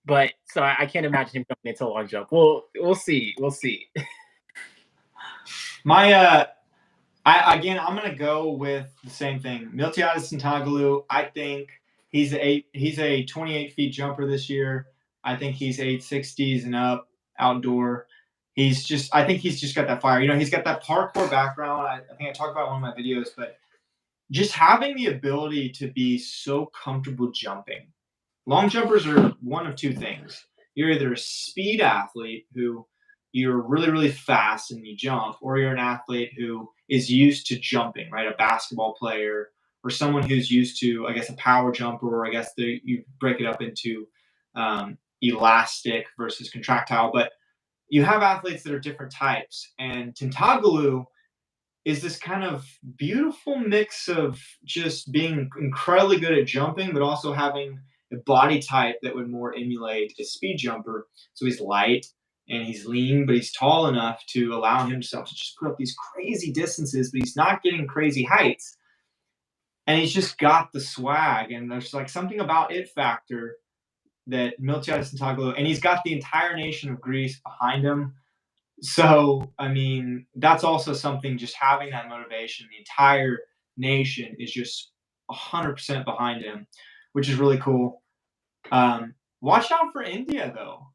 But so I can't imagine him jumping into long jump. We'll see. We'll see. I'm gonna go with the same thing. Miltiades Tentaglue. I think he's a 28 feet jumper this year. I think he's 860s and up outdoor. I think he's just got that fire. He's got that parkour background. I think I talked about it in one of my videos, but just having the ability to be so comfortable jumping. Long jumpers are one of two things. You're either a speed athlete who you're really, really fast and you jump, or you're an athlete who is used to jumping, right? A basketball player or someone who's used to, I guess, a power jumper, or I guess you break it up into elastic versus contractile. But you have athletes that are different types. And Tentaglue is this kind of beautiful mix of just being incredibly good at jumping, but also having a body type that would more emulate a speed jumper. So he's light and he's lean, but he's tall enough to allow himself to just put up these crazy distances, but he's not getting crazy heights. And he's just got the swag. And there's like something about it factor that Miltiades Tentaglue, and he's got the entire nation of Greece behind him. So, I mean, that's also something, just having that motivation. The entire nation is just 100% behind him, which is really cool. Watch out for India, though.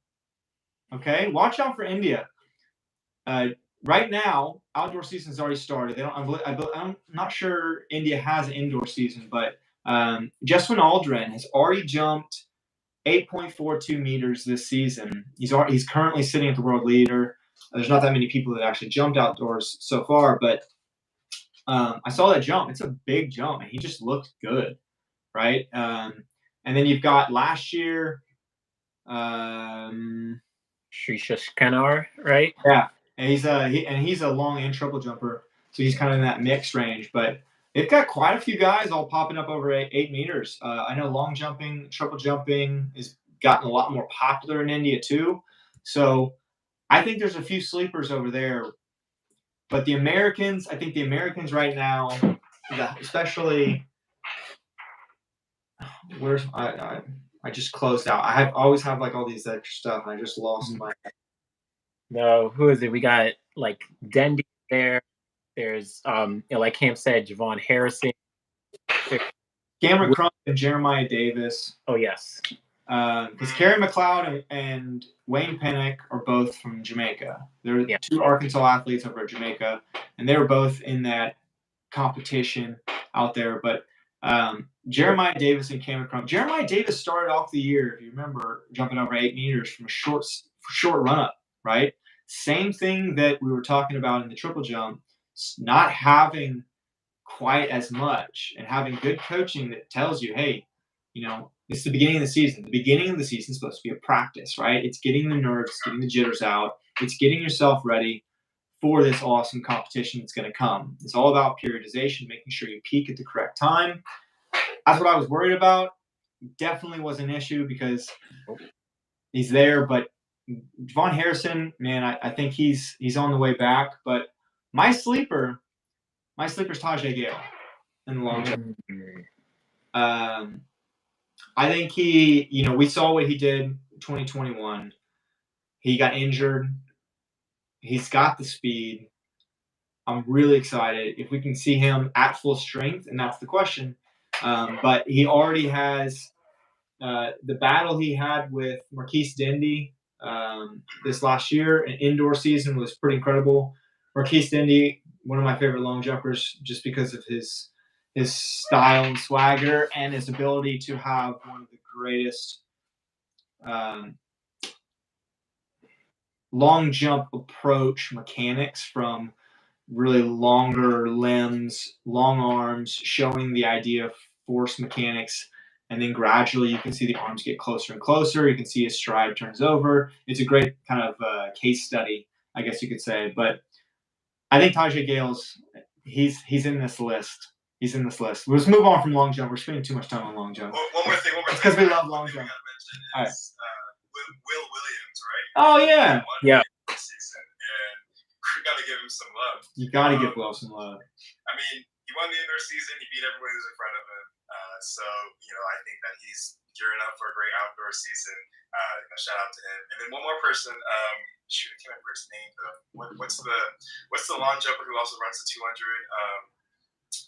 Okay, watch out for India. Right now, outdoor season's already started. I'm not sure India has an indoor season, but Jasmin Aldrin has already jumped 8.42 meters this season. He's currently sitting at the world leader. There's not that many people that actually jumped outdoors so far, but I saw that jump. It's a big jump, and he just looked good, right? And then you've got last year, Srisha Kanar, right? Yeah, and he's a long and triple jumper, so he's kind of in that mixed range. But they've got quite a few guys all popping up over 8 meters. I know long jumping, triple jumping has gotten a lot more popular in India too. So I think there's a few sleepers over there. But I think the Americans right now, especially I just closed out. I always have like all these extra stuff, and I just lost my. No, who is it? We got like Dendy there. There's like Cam said, Javon Harrison. Cameron Crump and Jeremiah Davis. Oh, yes. Because Kerry McLeod and Wayne Pennick are both from Jamaica. They're two Arkansas athletes over at Jamaica, and they were both in that competition out there. But Jeremiah Davis and Cameron Crump. Jeremiah Davis started off the year, if you remember, jumping over 8 meters from a short run-up, right? Same thing that we were talking about in the triple jump, not having quite as much and having good coaching that tells you, hey, it's the beginning of the season. The beginning of the season is supposed to be a practice, right? It's getting the nerves, getting the jitters out. It's getting yourself ready for this awesome competition that's going to come. It's all about periodization, making sure you peak at the correct time. That's what I was worried about. Definitely was an issue because he's there, but Devon Harrison, man, I think he's on the way back. But my sleeper's Tajay Gale in the long jump. I think we saw what he did in 2021. He got injured. He's got the speed. I'm really excited if we can see him at full strength, and that's the question. But he already has the battle he had with Marquise Dendy this last year. An indoor season was pretty incredible. Marquise Dendy, one of my favorite long jumpers, just because of his style and swagger and his ability to have one of the greatest long jump approach mechanics, from really longer limbs, long arms, showing the idea of force mechanics. And then gradually you can see the arms get closer and closer. You can see his stride turns over. It's a great kind of case study, I guess you could say. But I think Tajay Gale's he's in this list. He's in this list. Let's move on from long jump. We're spending too much time on long jump. One more thing. It's because we love long jump. All right. Will Williams, right? Oh, yeah. Yeah. Season, and we got to give him some love. You got to give Will some love. I mean, he won the indoor season. He beat everybody who's in front of him. So, I think that he's gearing up for a great outdoor season. Shout out to him. And then one more person. I can't remember his name, though. What's the long jumper who also runs the 200?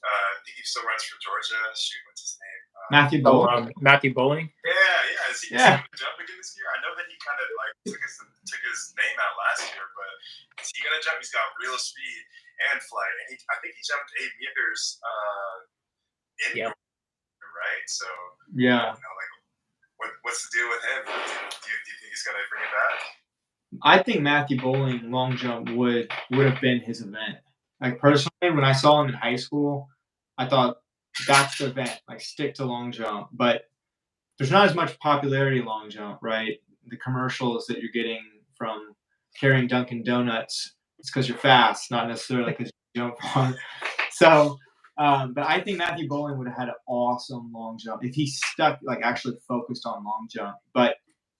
I think he still runs for Georgia. What's his name? Matthew Bowling. Matthew Bowling. Yeah. Is he going to jump again this year? I know that he kind of took his name out last year, but is he going to jump? He's got real speed and flight, and I think he jumped 8 meters right? So what's the deal with him? Do you think he's going to bring it back? I think Matthew Bowling long jump would have been his event. Like, personally, when I saw him in high school, I thought that's the event. Like, stick to long jump. But there's not as much popularity in long jump, right? The commercials that you're getting from carrying Dunkin' Donuts, it's because you're fast, not necessarily because you jump hard. So, but I think Matthew Bowling would have had an awesome long jump if he stuck, actually focused on long jump. But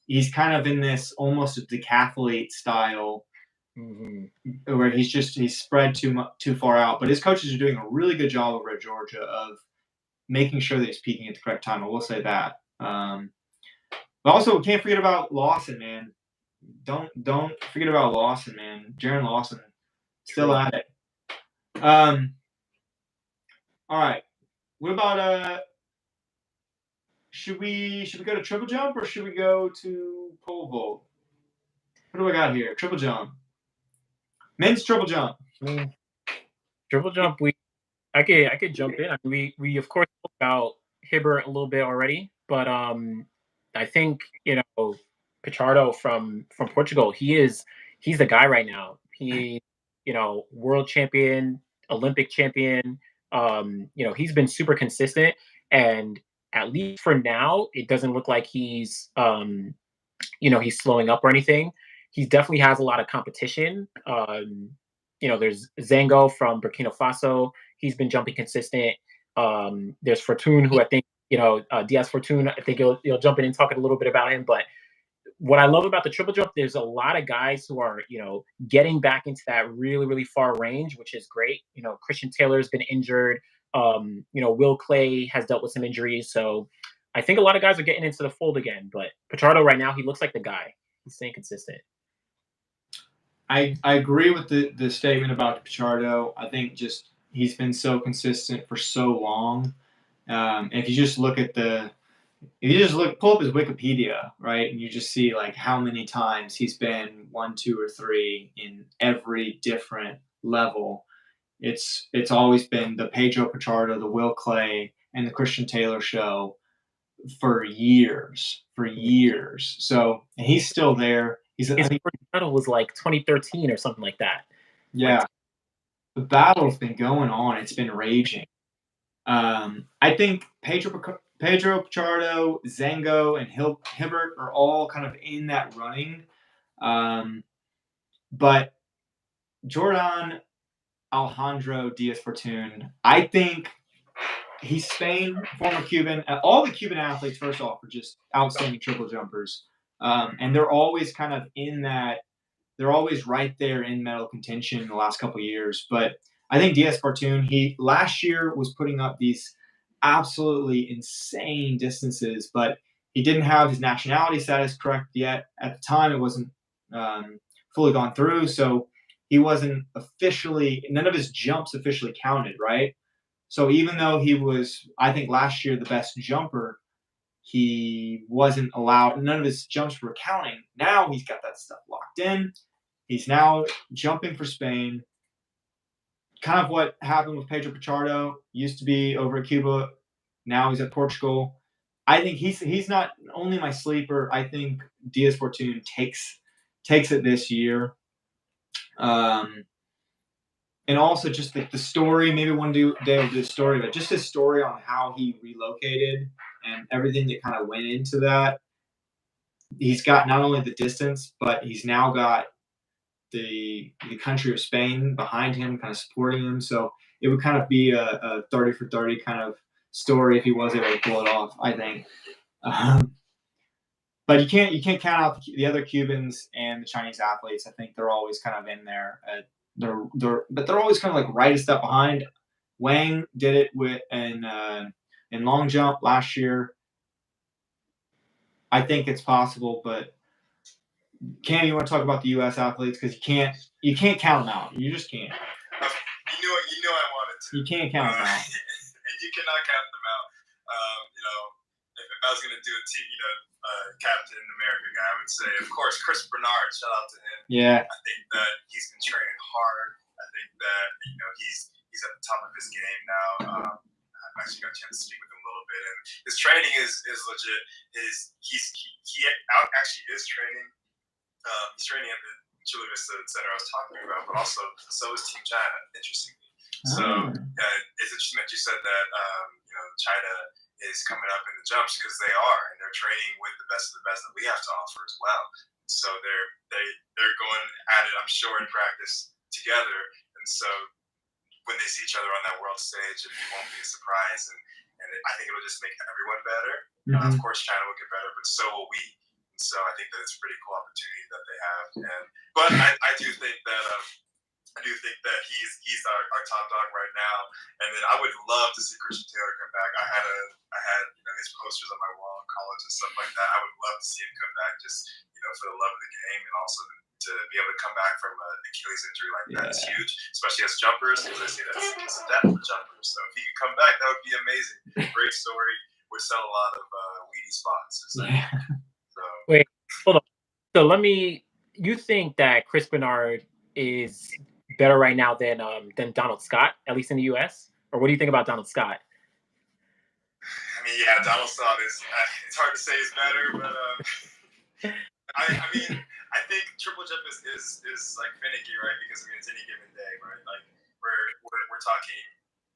he's kind of in this almost a decathlete style. Mm-hmm. Where he's spread too far out, but his coaches are doing a really good job over at Georgia of making sure that he's peaking at the correct time. I will say that. But also, we can't forget about Lawson, man. Don't forget about Lawson, man. Jarrion LAWSON, still at it. All right. What about should we go to triple jump or should we go to pole vault? What do I got here? Triple jump. Men's triple jump. Triple jump. I could jump in. I mean, we of course spoke about Hibbert a little bit already, but I think Pichardo from Portugal. He's the guy right now. He world champion, Olympic champion. He's been super consistent, and at least for now, it doesn't look like he's he's slowing up or anything. He definitely has a lot of competition. There's Zango from Burkina Faso. He's been jumping consistent. There's Fortune, who I think, Diaz Fortune, I think you'll jump in and talk a little bit about him. But what I love about the triple jump, there's a lot of guys who are, getting back into that really, really far range, which is great. Christian Taylor's been injured. Will Clay has dealt with some injuries. So I think a lot of guys are getting into the fold again. But Pichardo right now, he looks like the guy. He's staying consistent. I agree with the statement about Pichardo. I think just he's been so consistent for so long If you just look at pull up his Wikipedia, right, and you just see like how many times he's been 1, 2, or 3 in every different level. It's always been the Pedro Pichardo, the Will Clay, and the Christian Taylor show for years. So and he's still there. His battle was like 2013 or something like that. Yeah, the battle's been going on. It's been raging. I think Pedro Pichardo, Zango, and Hibbert are all kind of in that running. But Jordan Alejandro Diaz-Fortune, I think he's Spain, former Cuban. All the Cuban athletes, first off, are just outstanding triple jumpers. And they're always kind of in that. They're always right there in medal contention in the last couple of years. But I think Diaz-Fortune, he last year was putting up these absolutely insane distances, but he didn't have his nationality status correct yet. At the time, it wasn't fully gone through, so he wasn't officially – none of his jumps officially counted, right? So even though he was, I think, last year the best jumper, he wasn't allowed – none of his jumps were counting. Now he's got that stuff locked in. He's now jumping for Spain. Kind of what happened with Pedro Pichardo. Used to be over at Cuba. Now he's at Portugal. I think he's not only my sleeper. I think Diaz-Fortune takes it this year. And also just the story. Maybe one day we'll do a story, but just his story on how he relocated and everything that kind of went into that. He's got not only the distance, but he's now got the country of Spain behind him, kind of supporting him. So it would kind of be a 30 for 30 kind of story if he was able to pull it off, I think. But you can't count out the other Cubans and the Chinese athletes. I think they're always kind of in there. They're always kind of like right a step behind. Wang did it in long jump last year. I think it's possible, but Cam, you want to talk about the U.S. athletes because you can't count them out. You just can't. You know I wanted to. You can't count them out. And you cannot count them out. If I was going to do a team, Captain America guy, I would say, of course, Chris Bernard. Shout out to him. Yeah. I think that he's been training hard. I think that he's at the top of his game now. I've actually got a chance to speak with him a little bit, and his training is legit. He actually is training. He's training at the Chula Vista Center I was talking about, but also so is Team China, interestingly. So it's interesting that you said that China is coming up in the jumps because they are, and they're training with the best of the best that we have to offer as well. So they're going at it, I'm sure, in practice together, and so when they see each other on that world stage, it won't be a surprise, and I think it'll just make everyone better. Of course, China will get better, but so will we. So I think that it's a pretty cool opportunity that they have. But I do think that he's our top dog right now. And then I would love to see Christian Taylor come back. I had his posters on my wall in college and stuff like that. I would love to see him come back just for the love of the game, and also to be able to come back from an Achilles injury like that is huge, especially as jumpers, because I see that's a depth for jumpers. So if he could come back, that would be amazing. Great story. Would sell a lot of weedy spots. Wait, hold on. So you think that Chris Bernard is better right now than Donald Scott, at least in the U.S.? Or what do you think about Donald Scott? I mean, yeah, Donald Scott is. It's hard to say he's better, but I think triple jump is like finicky, right? Because it's any given day, right? Like we're talking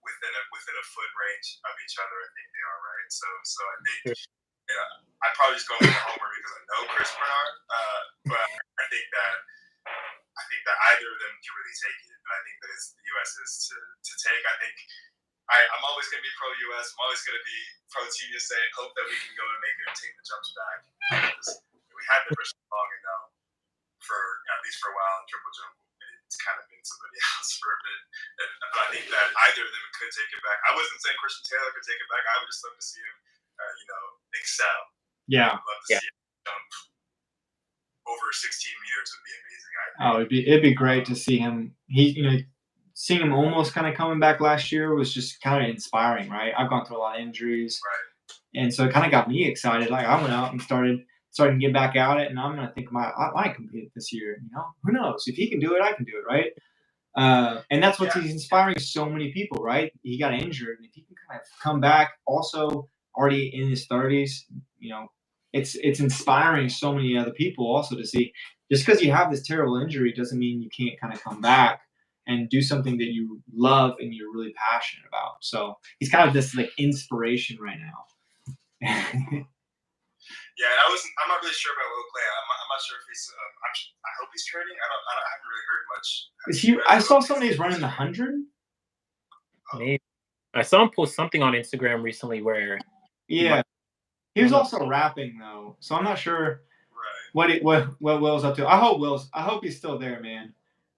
within a foot range of each other. I think they are, right? So I think I'm probably just going with Homer because I know Chris Bernard, but I think that either of them can really take it, and I think that the U.S. is to take. I think I'm always going to be pro U.S. I'm always going to be pro Team USA and hope that we can go and make it and take the jumps back. Because we had the push long enough at least for a while in triple jump. It's kind of been somebody else for a bit. But I think that either of them could take it back. I wasn't saying Christian Taylor could take it back. I would just love to see him, excel. Yeah. I'd love to see him jump over 16 meters would be amazing. It'd be great to see him. seeing him almost kind of coming back last year was just kind of inspiring, right? I've gone through a lot of injuries, Right. and so it kind of got me excited. Like I went out and started to get back at it, and I'm gonna think I might compete this year. You know, who knows? If he can do it, I can do it, right? And that's what he's inspiring so many people, right? He got injured, and if he can kind of come back, also already in his 30s, you know, it's inspiring so many other people also to see. Just because you have this terrible injury doesn't mean you can't kind of come back and do something that you love and you're really passionate about. So he's kind of this like inspiration right now. Yeah, I'm not really sure about Will Clay. I'm not sure if he's. I hope he's training. I haven't really heard much. Is he? I saw something he's running the 100. Maybe. I saw him post something on Instagram recently where. Yeah, he was also rapping though, so I'm not sure what Will's up to. I hope he's still there, man.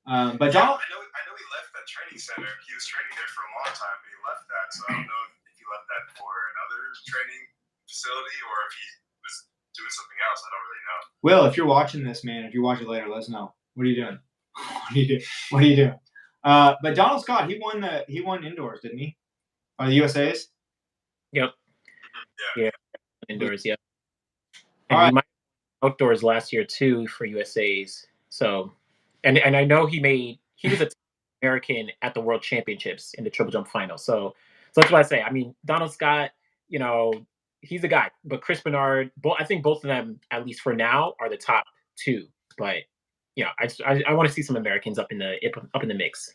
But yeah, I know he left that training center. He was training there for a long time, but he left that. So I don't know if he left that for another training facility or if he was doing something else. I don't really know. Will, if you're watching this, man, if you watch it later, let us know. What are you doing? What are you doing? But Donald Scott, he won indoors, didn't he? Or the USA's? Yep. Yeah. Indoors, yeah. And All right. he might outdoors last year too for USA's. So, and I know he was a American at the World Championships in the triple jump final. So that's what I say. I mean, Donald Scott, you know, he's a guy, but Chris Bernard, I think both of them, at least for now, are the top two. But you know, I want to see some Americans up in the mix.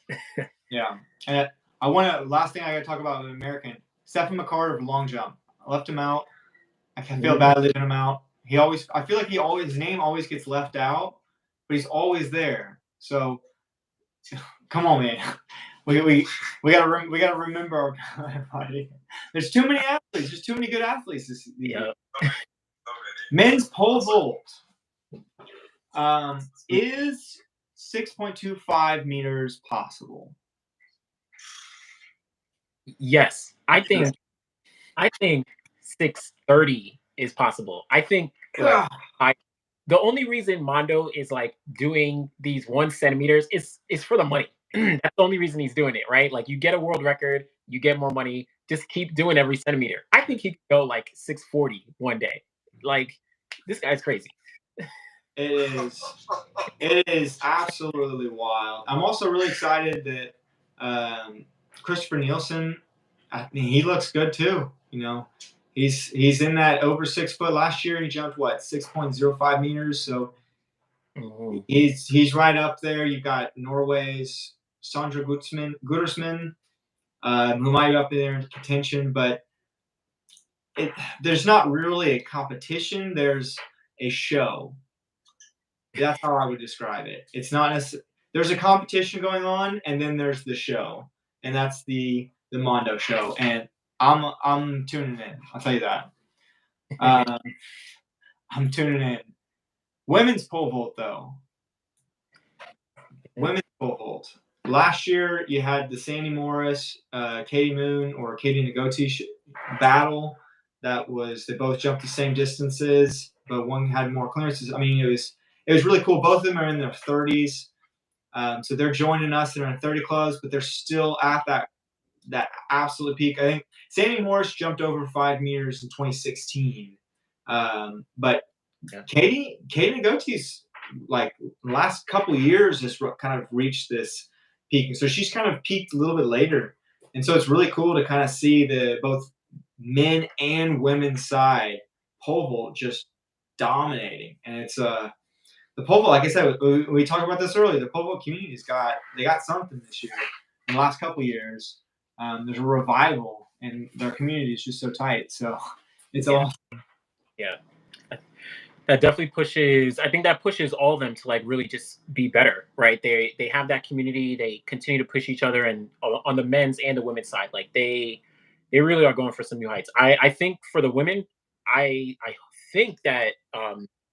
Yeah, and last thing I got to talk about with American, Stephen McCarter of long jump. I left him out. I feel bad leaving him out. I feel like his name always gets left out, but he's always there. So, come on, man. We gotta remember everybody. There's too many athletes. There's too many good athletes this year. Men's pole vault. Is 6.25 meters possible? Yes, I think 630 is possible. I think the only reason Mondo is like doing these 1 centimeters is for the money. That's the only reason he's doing it, right? Like you get a world record, you get more money, just keep doing every centimeter. I think he could go like 640 one day. Like this guy's crazy. It is absolutely wild. I'm also really excited that Christopher Nielsen, I mean, he looks good too. You know, he's in that over 6 foot. Last year he jumped 6.05 meters. So he's right up there. You've got Norway's Sondre Guttormsen, who might be up there in contention, but there's not really a competition. There's a show. That's how I would describe it. It's not there's a competition going on, and then there's the show, and that's the Mondo show. And I'm tuning in. I'll tell you that. I'm tuning in. Women's pole vault, though. Women's pole vault. Last year, you had the Sandy Morris, Katie Moon, or Katie Nagoti battle. They both jumped the same distances, but one had more clearances. I mean, it was really cool. Both of them are in their 30s. So they're joining us in our 30 clubs, but they're still at that absolute peak. I think Sandy Morris jumped over 5 meters in 2016. But Katie Nagoti's like last couple of years has kind of reached this peak. And so she's kind of peaked a little bit later. And so it's really cool to kind of see both men and women's side pole vault just dominating. And it's the pole vault, like I said, we talked about this earlier. The pole vault community's got something this year. In the last couple of years, there's a revival, and their community is just so tight. So it's awesome. Yeah, that definitely pushes. I think that pushes all of them to like really just be better, right? They have that community. They continue to push each other, and on the men's and the women's side, like they really are going for some new heights. I think for the women, I think that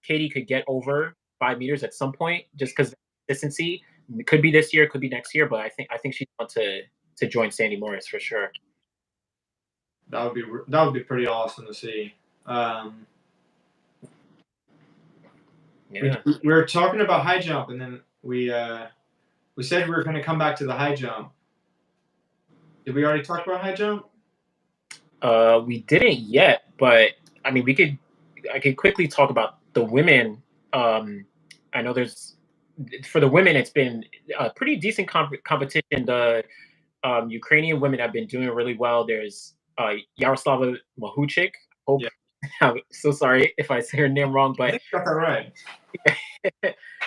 Katie could get over 5 meters at some point, just because consistency. It could be this year, it could be next year, but I think she's want to join Sandy Morris for sure. That would be pretty awesome to see. We were talking about high jump, and then we said we were going to come back to the high jump. Did we already talk about high jump? We didn't yet, but I mean, I could quickly talk about the women. I know for the women, it's been a pretty decent competition. The Ukrainian women have been doing really well. There's Yaroslava Mahuchik. Hope, Yeah. I'm so sorry if I say her name wrong, I but think you got that right.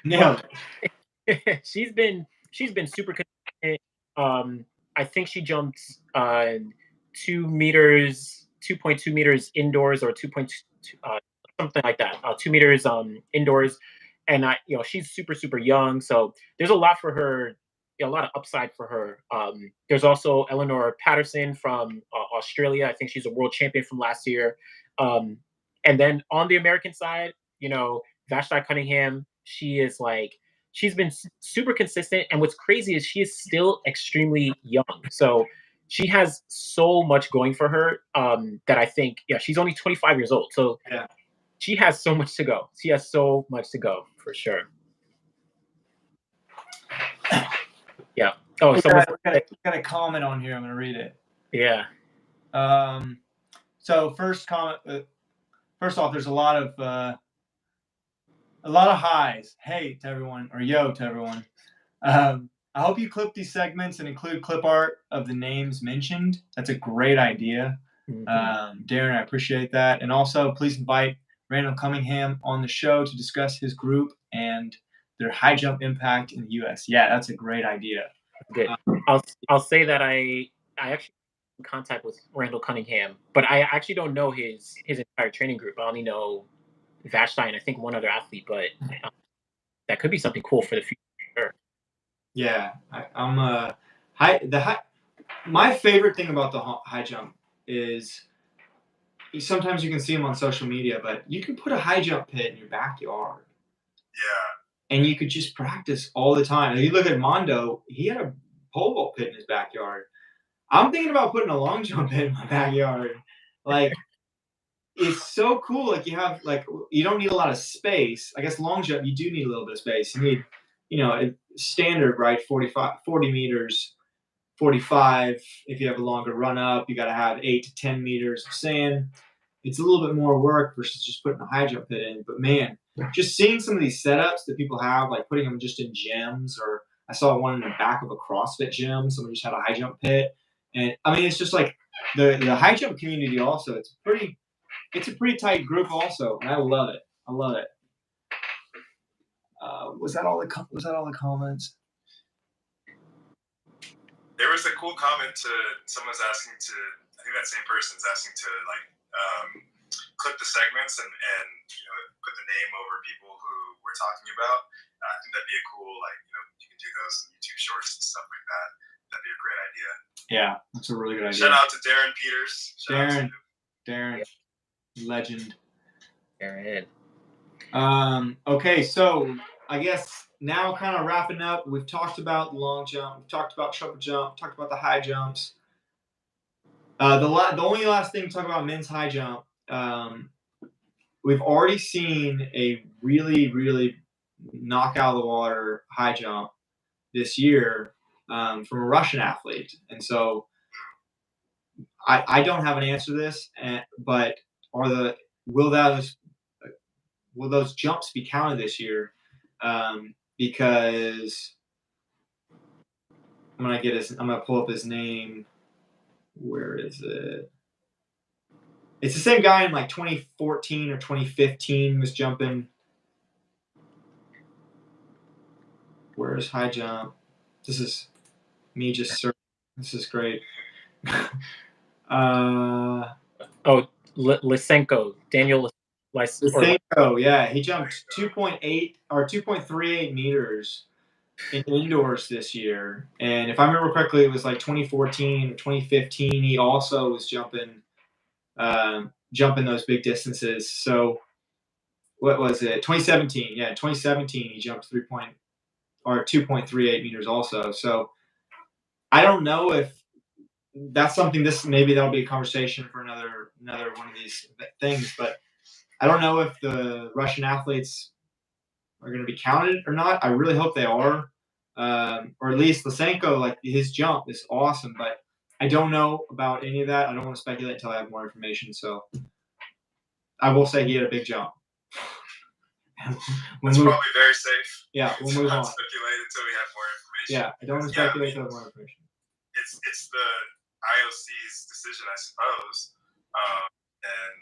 Nailed it. she's been super consistent. I think she jumped 2 meters, 2.2 meters indoors, or 2.2 something like that. 2 meters indoors, and she's super young, so there's a lot for her. A lot of upside for her. There's also Eleanor Patterson from Australia. I think she's a world champion from last year. And then on the American side, Vashti Cunningham, she's been super consistent. And what's crazy is she is still extremely young. So she has so much going for her that I think, she's only 25 years old. So she has so much to go. She has so much to go for sure. Yeah. Oh, we got a comment on here. I'm going to read it. Yeah. So first comment. First off, there's a lot of highs. Hey to everyone, or yo to everyone. I hope you clip these segments and include clip art of the names mentioned. That's a great idea. Darren, I appreciate that. And also, please invite Randall Cunningham on the show to discuss his group and their high jump impact in the U.S. Yeah, that's a great idea. Good. I'll say that I actually in contact with Randall Cunningham, but I actually don't know his entire training group. I only know Vashti and I think one other athlete, but that could be something cool for the future. Yeah, my favorite thing about the high jump is sometimes you can see them on social media, but you can put a high jump pit in your backyard. Yeah. And you could just practice all the time. If you look at Mondo, he had a pole vault pit in his backyard. I'm thinking about putting a long jump pit in my backyard. Like, it's so cool. Like, you don't need a lot of space. I guess long jump, you do need a little bit of space. You need, standard, right? 40 meters, 45. If you have a longer run up, you got to have 8 to 10 meters of sand. It's a little bit more work versus just putting a high jump pit in. But man, just seeing some of these setups that people have, like putting them just in gyms, or I saw one in the back of a CrossFit gym. Someone just had a high jump pit. And I mean, it's just like the high jump community also. It's a pretty tight group also. And I love it. I love it. Was that all the comments? There was a cool comment to someone's asking to, I think that same person's asking to clip the segments and put the name over people who we're talking about. I think that'd be a cool, you can do those in YouTube shorts and stuff like that. That'd be a great idea. Yeah, that's a really good idea. Shout out to Darren Peters. Darren, legend. Darren. Okay, so I guess now kind of wrapping up, we've talked about the long jump, we've talked about triple jump, talked about the high jumps. The only last thing to talk about men's high jump, we've already seen a really, really knock out of the water high jump this year from a Russian athlete. And so I don't have an answer to this, but will those jumps be counted this year? Because I'm gonna pull up his name. Where is it? It's the same guy in like 2014 or 2015 was jumping. Where is high jump? This is me just searching. This is great. Lysenko, Daniel Lysenko, yeah. He jumped 2.8 or 2.38 meters in indoors this year. And if I remember correctly, it was like 2014 or 2015. He also was jumping those big distances. So what was it? 2017. Yeah, 2017 he jumped 2.38 meters also. So I don't know if that's something. Maybe that'll be a conversation for another one of these things. But I don't know if the Russian athletes are going to be counted or not. I really hope they are, or at least Lysenko. Like his jump is awesome, but I don't know about any of that. I don't want to speculate until I have more information. So I will say he had a big jump. It's probably very safe. Yeah, we'll move on. Speculate until we have more information. Yeah, I don't want to speculate until I have more information. It's the IOC's decision, I suppose. And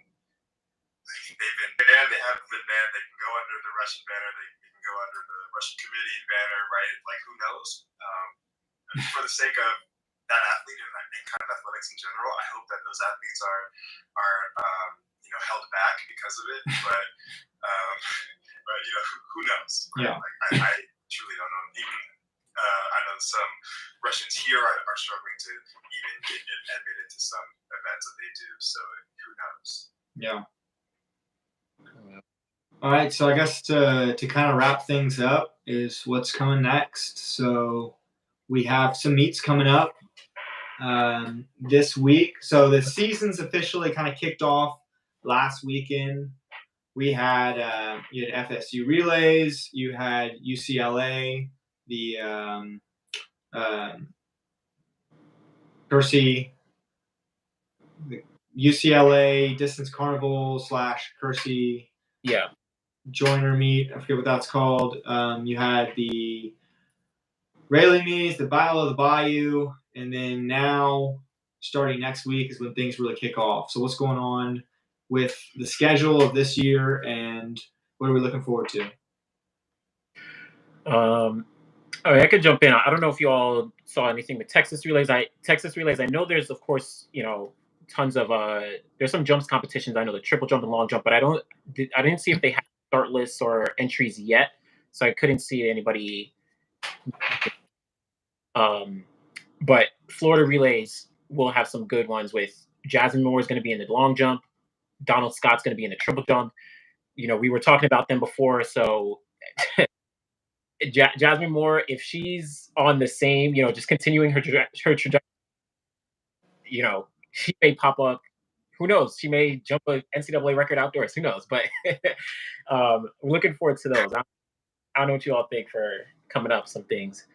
they've been banned. They haven't been banned. They can go under the Russian banner. They can go under the Russian committee banner, right? Like, who knows? For the sake of that athlete and kind of athletics in general, I hope that those athletes are held back because of it. But who knows? Right? Yeah. Like, I truly don't know. Even I know some Russians here are struggling to even get admitted to some events that they do. So who knows? Yeah. All right. So I guess to kind of wrap things up is what's coming next. So we have some meets coming up this week. So the season's officially kind of kicked off last weekend. We had you had FSU relays, you had UCLA, the Kersey, the UCLA distance carnival / Kersey joiner meet. I forget what that's called. You had the Rayleigh meets, the Battle of the Bayou, and then now starting next week is when things really kick off. So what's going on with the schedule of this year, and what are we looking forward to? I could jump in. I don't know if you all saw anything with Texas relays. I know there's, of course, tons of there's some jumps competitions. I know the triple jump and long jump, but I didn't see if they have start lists or entries yet, so I couldn't see anybody. But Florida relays will have some good ones with Jasmine Moore is going to be in the long jump. Donald Scott's going to be in the triple jump. We were talking about them before, so Jasmine Moore, if she's on the same, just continuing her trajectory, she may pop up. Who knows? She may jump an NCAA record outdoors. Who knows? But we're looking forward to those. I don't know what you all think for coming up, some things.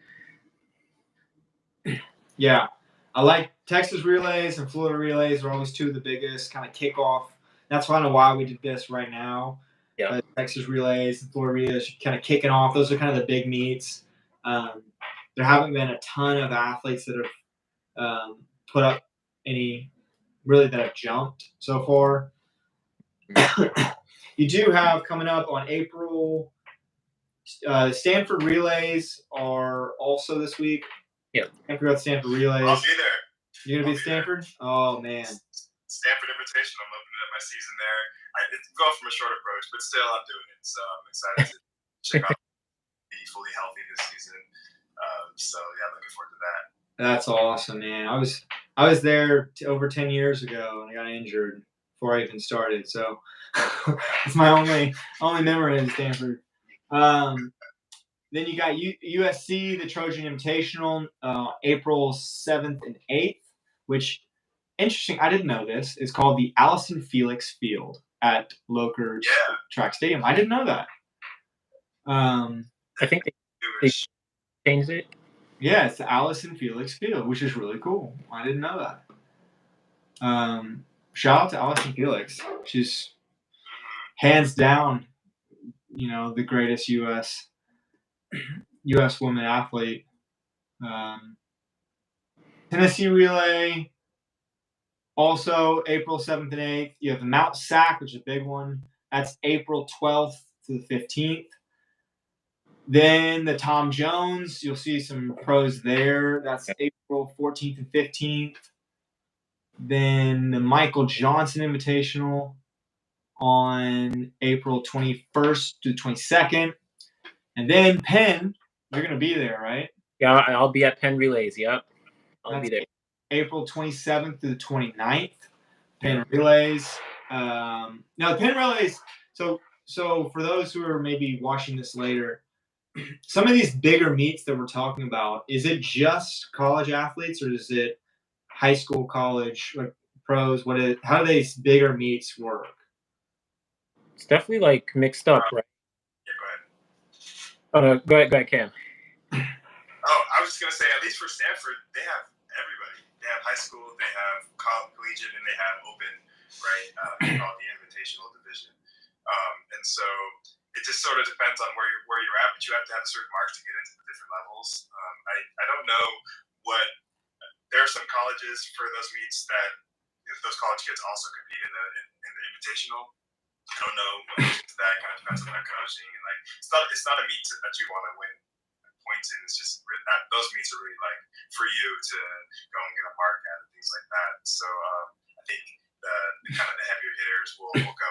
Yeah, I like Texas relays and Florida relays are always two of the biggest kind of kickoff. That's kind of why we did this right now. Yeah, Texas relays and Florida relays kind of kicking off. Those are kind of the big meets. There haven't been a ton of athletes that have put up any really that have jumped so far. You do have coming up on April. Stanford relays are also this week. Yeah, I forgot Stanford relays. I'll be there. You're gonna be Stanford? Oh man. Stanford invitation. I'm opening up my season there. It's going from a short approach, but still I'm doing it. So I'm excited to check out be fully healthy this season. So yeah, looking forward to that. That's awesome, man. I was there over 10 years ago and I got injured before I even started. So it's my only memory of Stanford. Then you got USC, the Trojan Invitational, April 7th and 8th, which, interesting, I didn't know this, is called the Allison Felix Field at Locker's Track Stadium. I didn't know that. I think they changed it. Yeah, it's the Allison Felix Field, which is really cool. I didn't know that. Shout out to Allison Felix. She's hands down, the greatest U.S. woman athlete. Tennessee relay, also April 7th and 8th. You have the Mount Sac, which is a big one. That's April 12th to the 15th. Then the Tom Jones, you'll see some pros there. That's April 14th and 15th. Then the Michael Johnson Invitational on April 21st to 22nd. And then Penn, you're going to be there, right? Yeah, I'll be at Penn Relays. Yep. I'll be there. April 27th to the 29th. Penn Relays. Now, the Penn Relays, so for those who are maybe watching this later, some of these bigger meets that we're talking about, is it just college athletes or is it high school, college, like pros? How do these bigger meets work? It's definitely like mixed up, right? Yeah, go ahead, Cam. Oh, I was just gonna say, at least for Stanford, they have everybody. They have high school, they have collegiate, and they have open, right? Called the invitational division. And so it just sort of depends on where you're at, but you have to have certain marks to get into the different levels. I don't know what there are some colleges for those meets that those college kids also compete in the invitational. I don't know that kind of depends on their coaching, and like it's not a meet that you want to win points in. It's just that those meets are really like for you to go and get a mark at and things like that. So I think the kind of the heavier hitters will go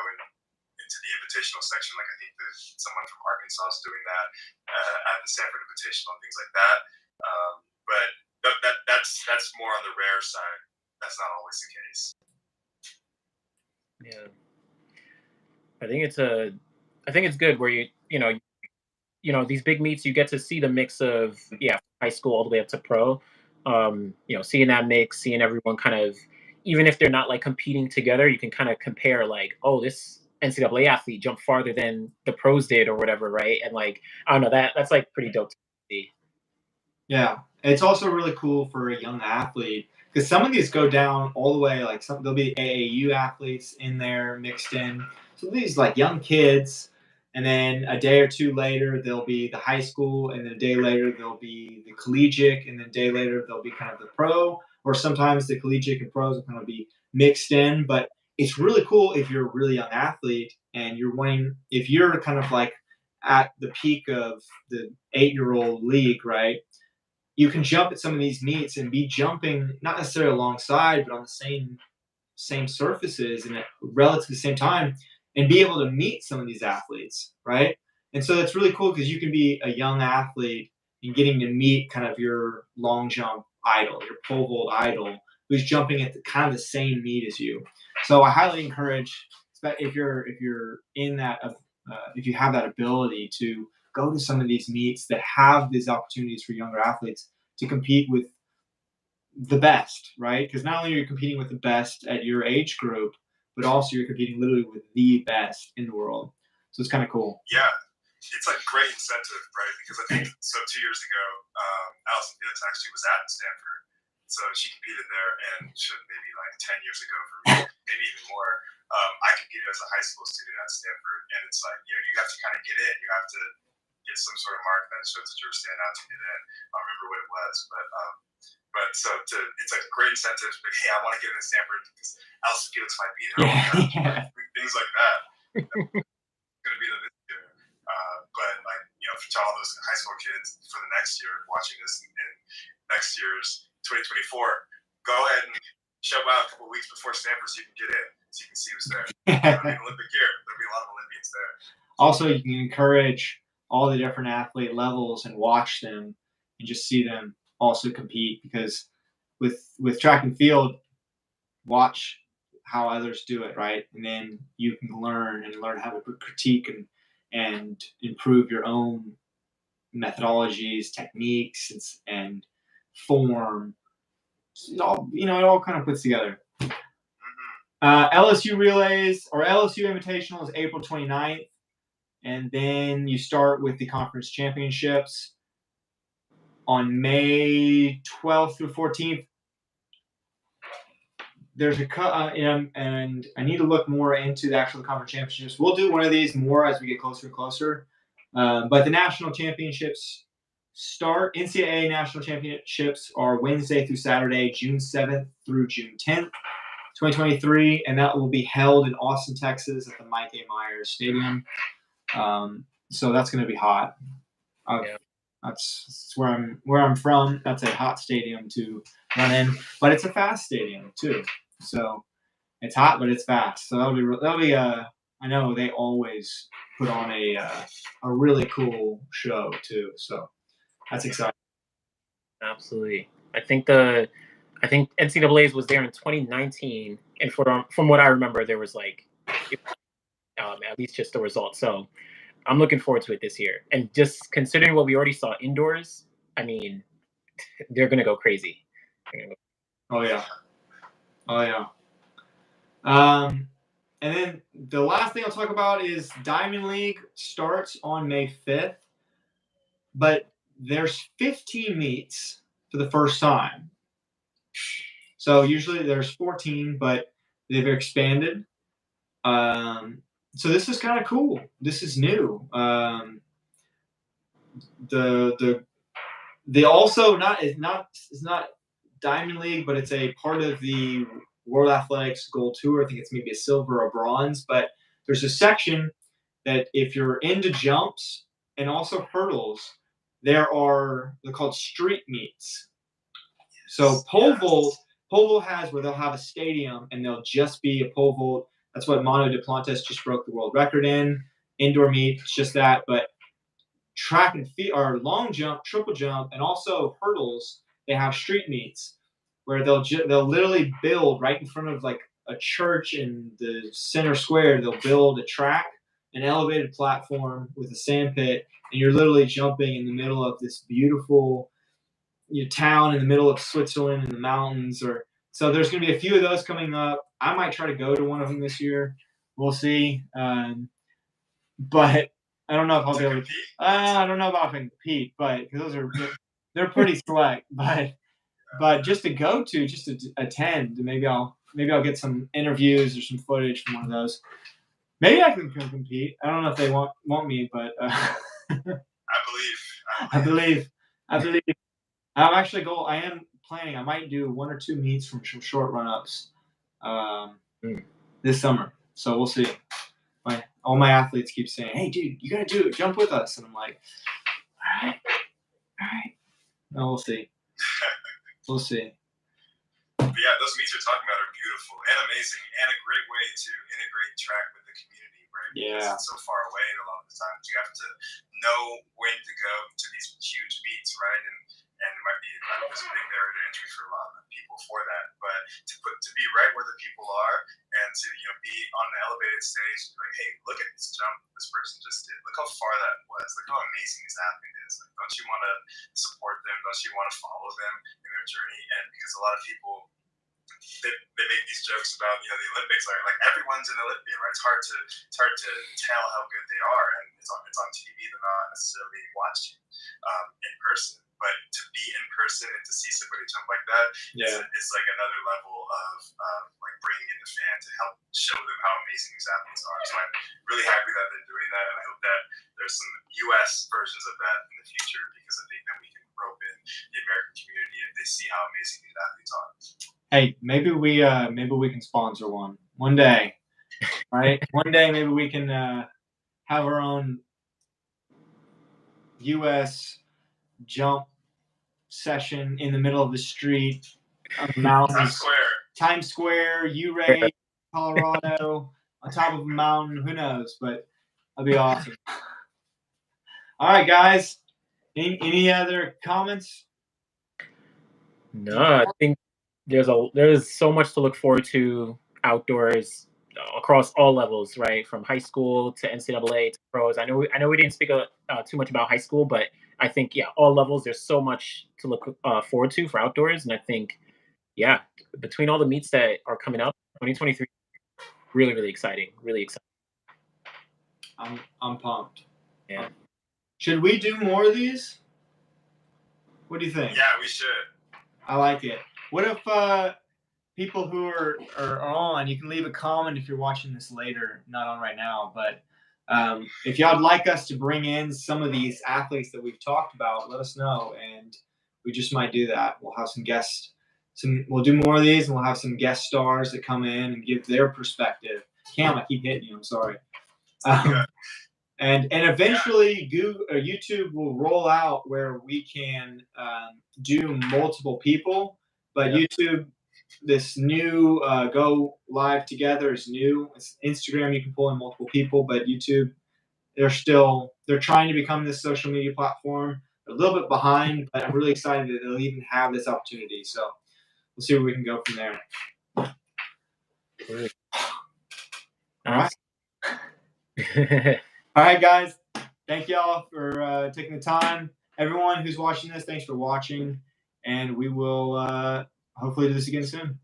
into the invitational section. Like I think someone from Arkansas is doing that at the Stanford Invitational and things like that. But that's more on the rare side. That's not always the case. Yeah, I think it's good where you know these big meets, you get to see the mix of high school all the way up to pro. Seeing that mix, seeing everyone kind of, even if they're not like competing together, you can kind of compare like, oh, this NCAA athlete jumped farther than the pros did or whatever, right? And like, I don't know, that's like pretty dope to see. Yeah, it's also really cool for a young athlete because some of these go down all the way. Like there'll be AAU athletes in there mixed in. So these like young kids, and then a day or two later there'll be the high school, and then a day later there'll be the collegiate, and then a day later there'll be kind of the pro. Or sometimes the collegiate and pros will kind of be mixed in. But it's really cool if you're a really young athlete and if you're kind of like at the peak of the 8-year-old league, right? You can jump at some of these meets and be jumping not necessarily alongside, but on the same surfaces and at relatively the same time, and be able to meet some of these athletes, right? And so that's really cool because you can be a young athlete and getting to meet kind of your long jump idol, your pole vault idol, who's jumping at kind of the same meet as you. So I highly encourage, if you're in that, if you have that ability to go to some of these meets that have these opportunities for younger athletes to compete with the best, right? Because not only are you competing with the best at your age group, but also you're competing literally with the best in the world. So it's kind of cool. Yeah, it's like great incentive, right? Because I think so. 2 years ago, Allison Felix actually was at Stanford, so she competed there, and maybe like 10 years ago for me, maybe even more. I competed as a high school student at Stanford, and it's like you have to kind of get in. You have to get some sort of mark that shows that you're standing out to get in. I don't remember what it was, but so it's like a great incentive. But hey, I want to get into Stanford because Allison Felix might be there. Things like that. It's going to be this year. But like to all those high school kids for the next year watching this in next year's 2024, go ahead and show out a couple of weeks before Stanford so you can get in, so you can see who's there. It'll be an Olympic year. There'll be a lot of Olympians there. Also, you can encourage all the different athlete levels and watch them and just see them also compete, because with track and field, watch how others do it, right? And then you can learn how to critique and improve your own methodologies, techniques, and form. It all kind of puts together. LSU relays or LSU Invitational is April 29th. And then you start with the conference championships on May 12th through 14th. There's and I need to look more into the actual conference championships. We'll do one of these more as we get closer and closer. But the national championships start. NCAA national championships are Wednesday through Saturday, June 7th through June 10th, 2023, and that will be held in Austin, Texas, at the Mike A. Myers Stadium. So that's going to be hot. That's where I'm from. That's a hot stadium to run in, but it's a fast stadium too. So it's hot, but it's fast. So that'll be I know they always put on a really cool show too. So that's exciting. Absolutely. I think NCAA's was there in 2019, and from what I remember, there was like at least just the results. So I'm looking forward to it this year. And just considering what we already saw indoors, I mean, they're gonna go crazy. Oh yeah. And then the last thing I'll talk about is Diamond League starts on May 5th, but there's 15 meets for the first time. So usually there's 14, but they've expanded. So this is kind of cool. This is new. They also it's not Diamond League, but it's a part of the World Athletics Gold Tour. I think it's maybe a silver or bronze, but there's a section that if you're into jumps and also hurdles, they're called street meets. So pole vault has where they'll have a stadium and they'll just be a pole vault. That's what Mondo Duplantis just broke the world record in. Indoor meet, it's just that. But track and field or long jump, triple jump, and also hurdles, they have street meets where they'll literally build right in front of like a church in the center square. They'll build a track, an elevated platform with a sand pit, and you're literally jumping in the middle of this beautiful town in the middle of Switzerland in the mountains. So there's going to be a few of those coming up. I might try to go to one of them this year. We'll see. But I don't know if I'll be able to. I don't know about if I can compete, but because they're pretty select. But just to go to, just to attend, maybe I'll get some interviews or some footage from one of those. Maybe I can compete. I don't know if they want me, but I believe. I am planning. I might do 1 or 2 meets from some short run-ups this summer. So we'll see. All my athletes keep saying, "Hey, dude, you gotta do it. Jump with us." And I'm like, all right. No, we'll see. We'll see. But yeah, those meets you're talking about are beautiful and amazing, and a great way to integrate track with the community, right? Because it's so far away a lot of the times. You have to know when to go to these huge meets, right? And it might be a big barrier to entry for a lot of people for that. But to be right where the people are and to be on the elevated stage, like, hey, look at this jump this person just did. Look how far that was. Look how amazing this athlete is. Like, don't you want to support them? Don't you want to follow them in their journey? And because a lot of people, they make these jokes about the Olympics, like everyone's an Olympian, right? It's hard to tell how good they are, and it's on TV. They're not necessarily watching in person. But to be in person and to see somebody jump like that is like another level of like bringing in the fan to help show them how amazing these athletes are. So I'm really happy that they're doing that, and I hope that there's some U.S. versions of that in the future, because I think that we can rope in the American community if they see how amazing these athletes are. Hey, maybe we can sponsor one day, right? One day maybe we can have our own U.S. jump session in the middle of the street on the mountains. Times Square, Ouray, Colorado, on top of a mountain. Who knows? But that'd be awesome. All right, guys. Any other comments? No, I think there's so much to look forward to outdoors across all levels, right? From high school to NCAA to pros. I know we didn't speak too much about high school, but I think all levels. There's so much to look forward to for outdoors, and I think between all the meets that are coming up, 2023, really really exciting, really exciting. I'm pumped. Yeah. Should we do more of these? What do you think? Yeah, we should. I like it. What if people who are on, you can leave a comment if you're watching this later, not on right now, but if y'all would like us to bring in some of these athletes that we've talked about, let us know, and we just might do that. We'll have some guests. We'll do more of these, and we'll have some guest stars that come in and give their perspective. Cam, I keep hitting you. I'm sorry. And eventually, YouTube will roll out where we can do multiple people. But YouTube, this new go live together is new. It's Instagram, you can pull in multiple people, but YouTube, they're trying to become this social media platform. They're a little bit behind, but I'm really excited that they'll even have this opportunity. So we'll see where we can go from there. All right. All right, guys. Thank y'all for taking the time. Everyone who's watching this, thanks for watching. And we will hopefully do this again soon.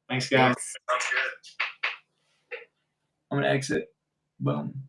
Thanks, guys. Sounds good. I'm going to exit. Boom.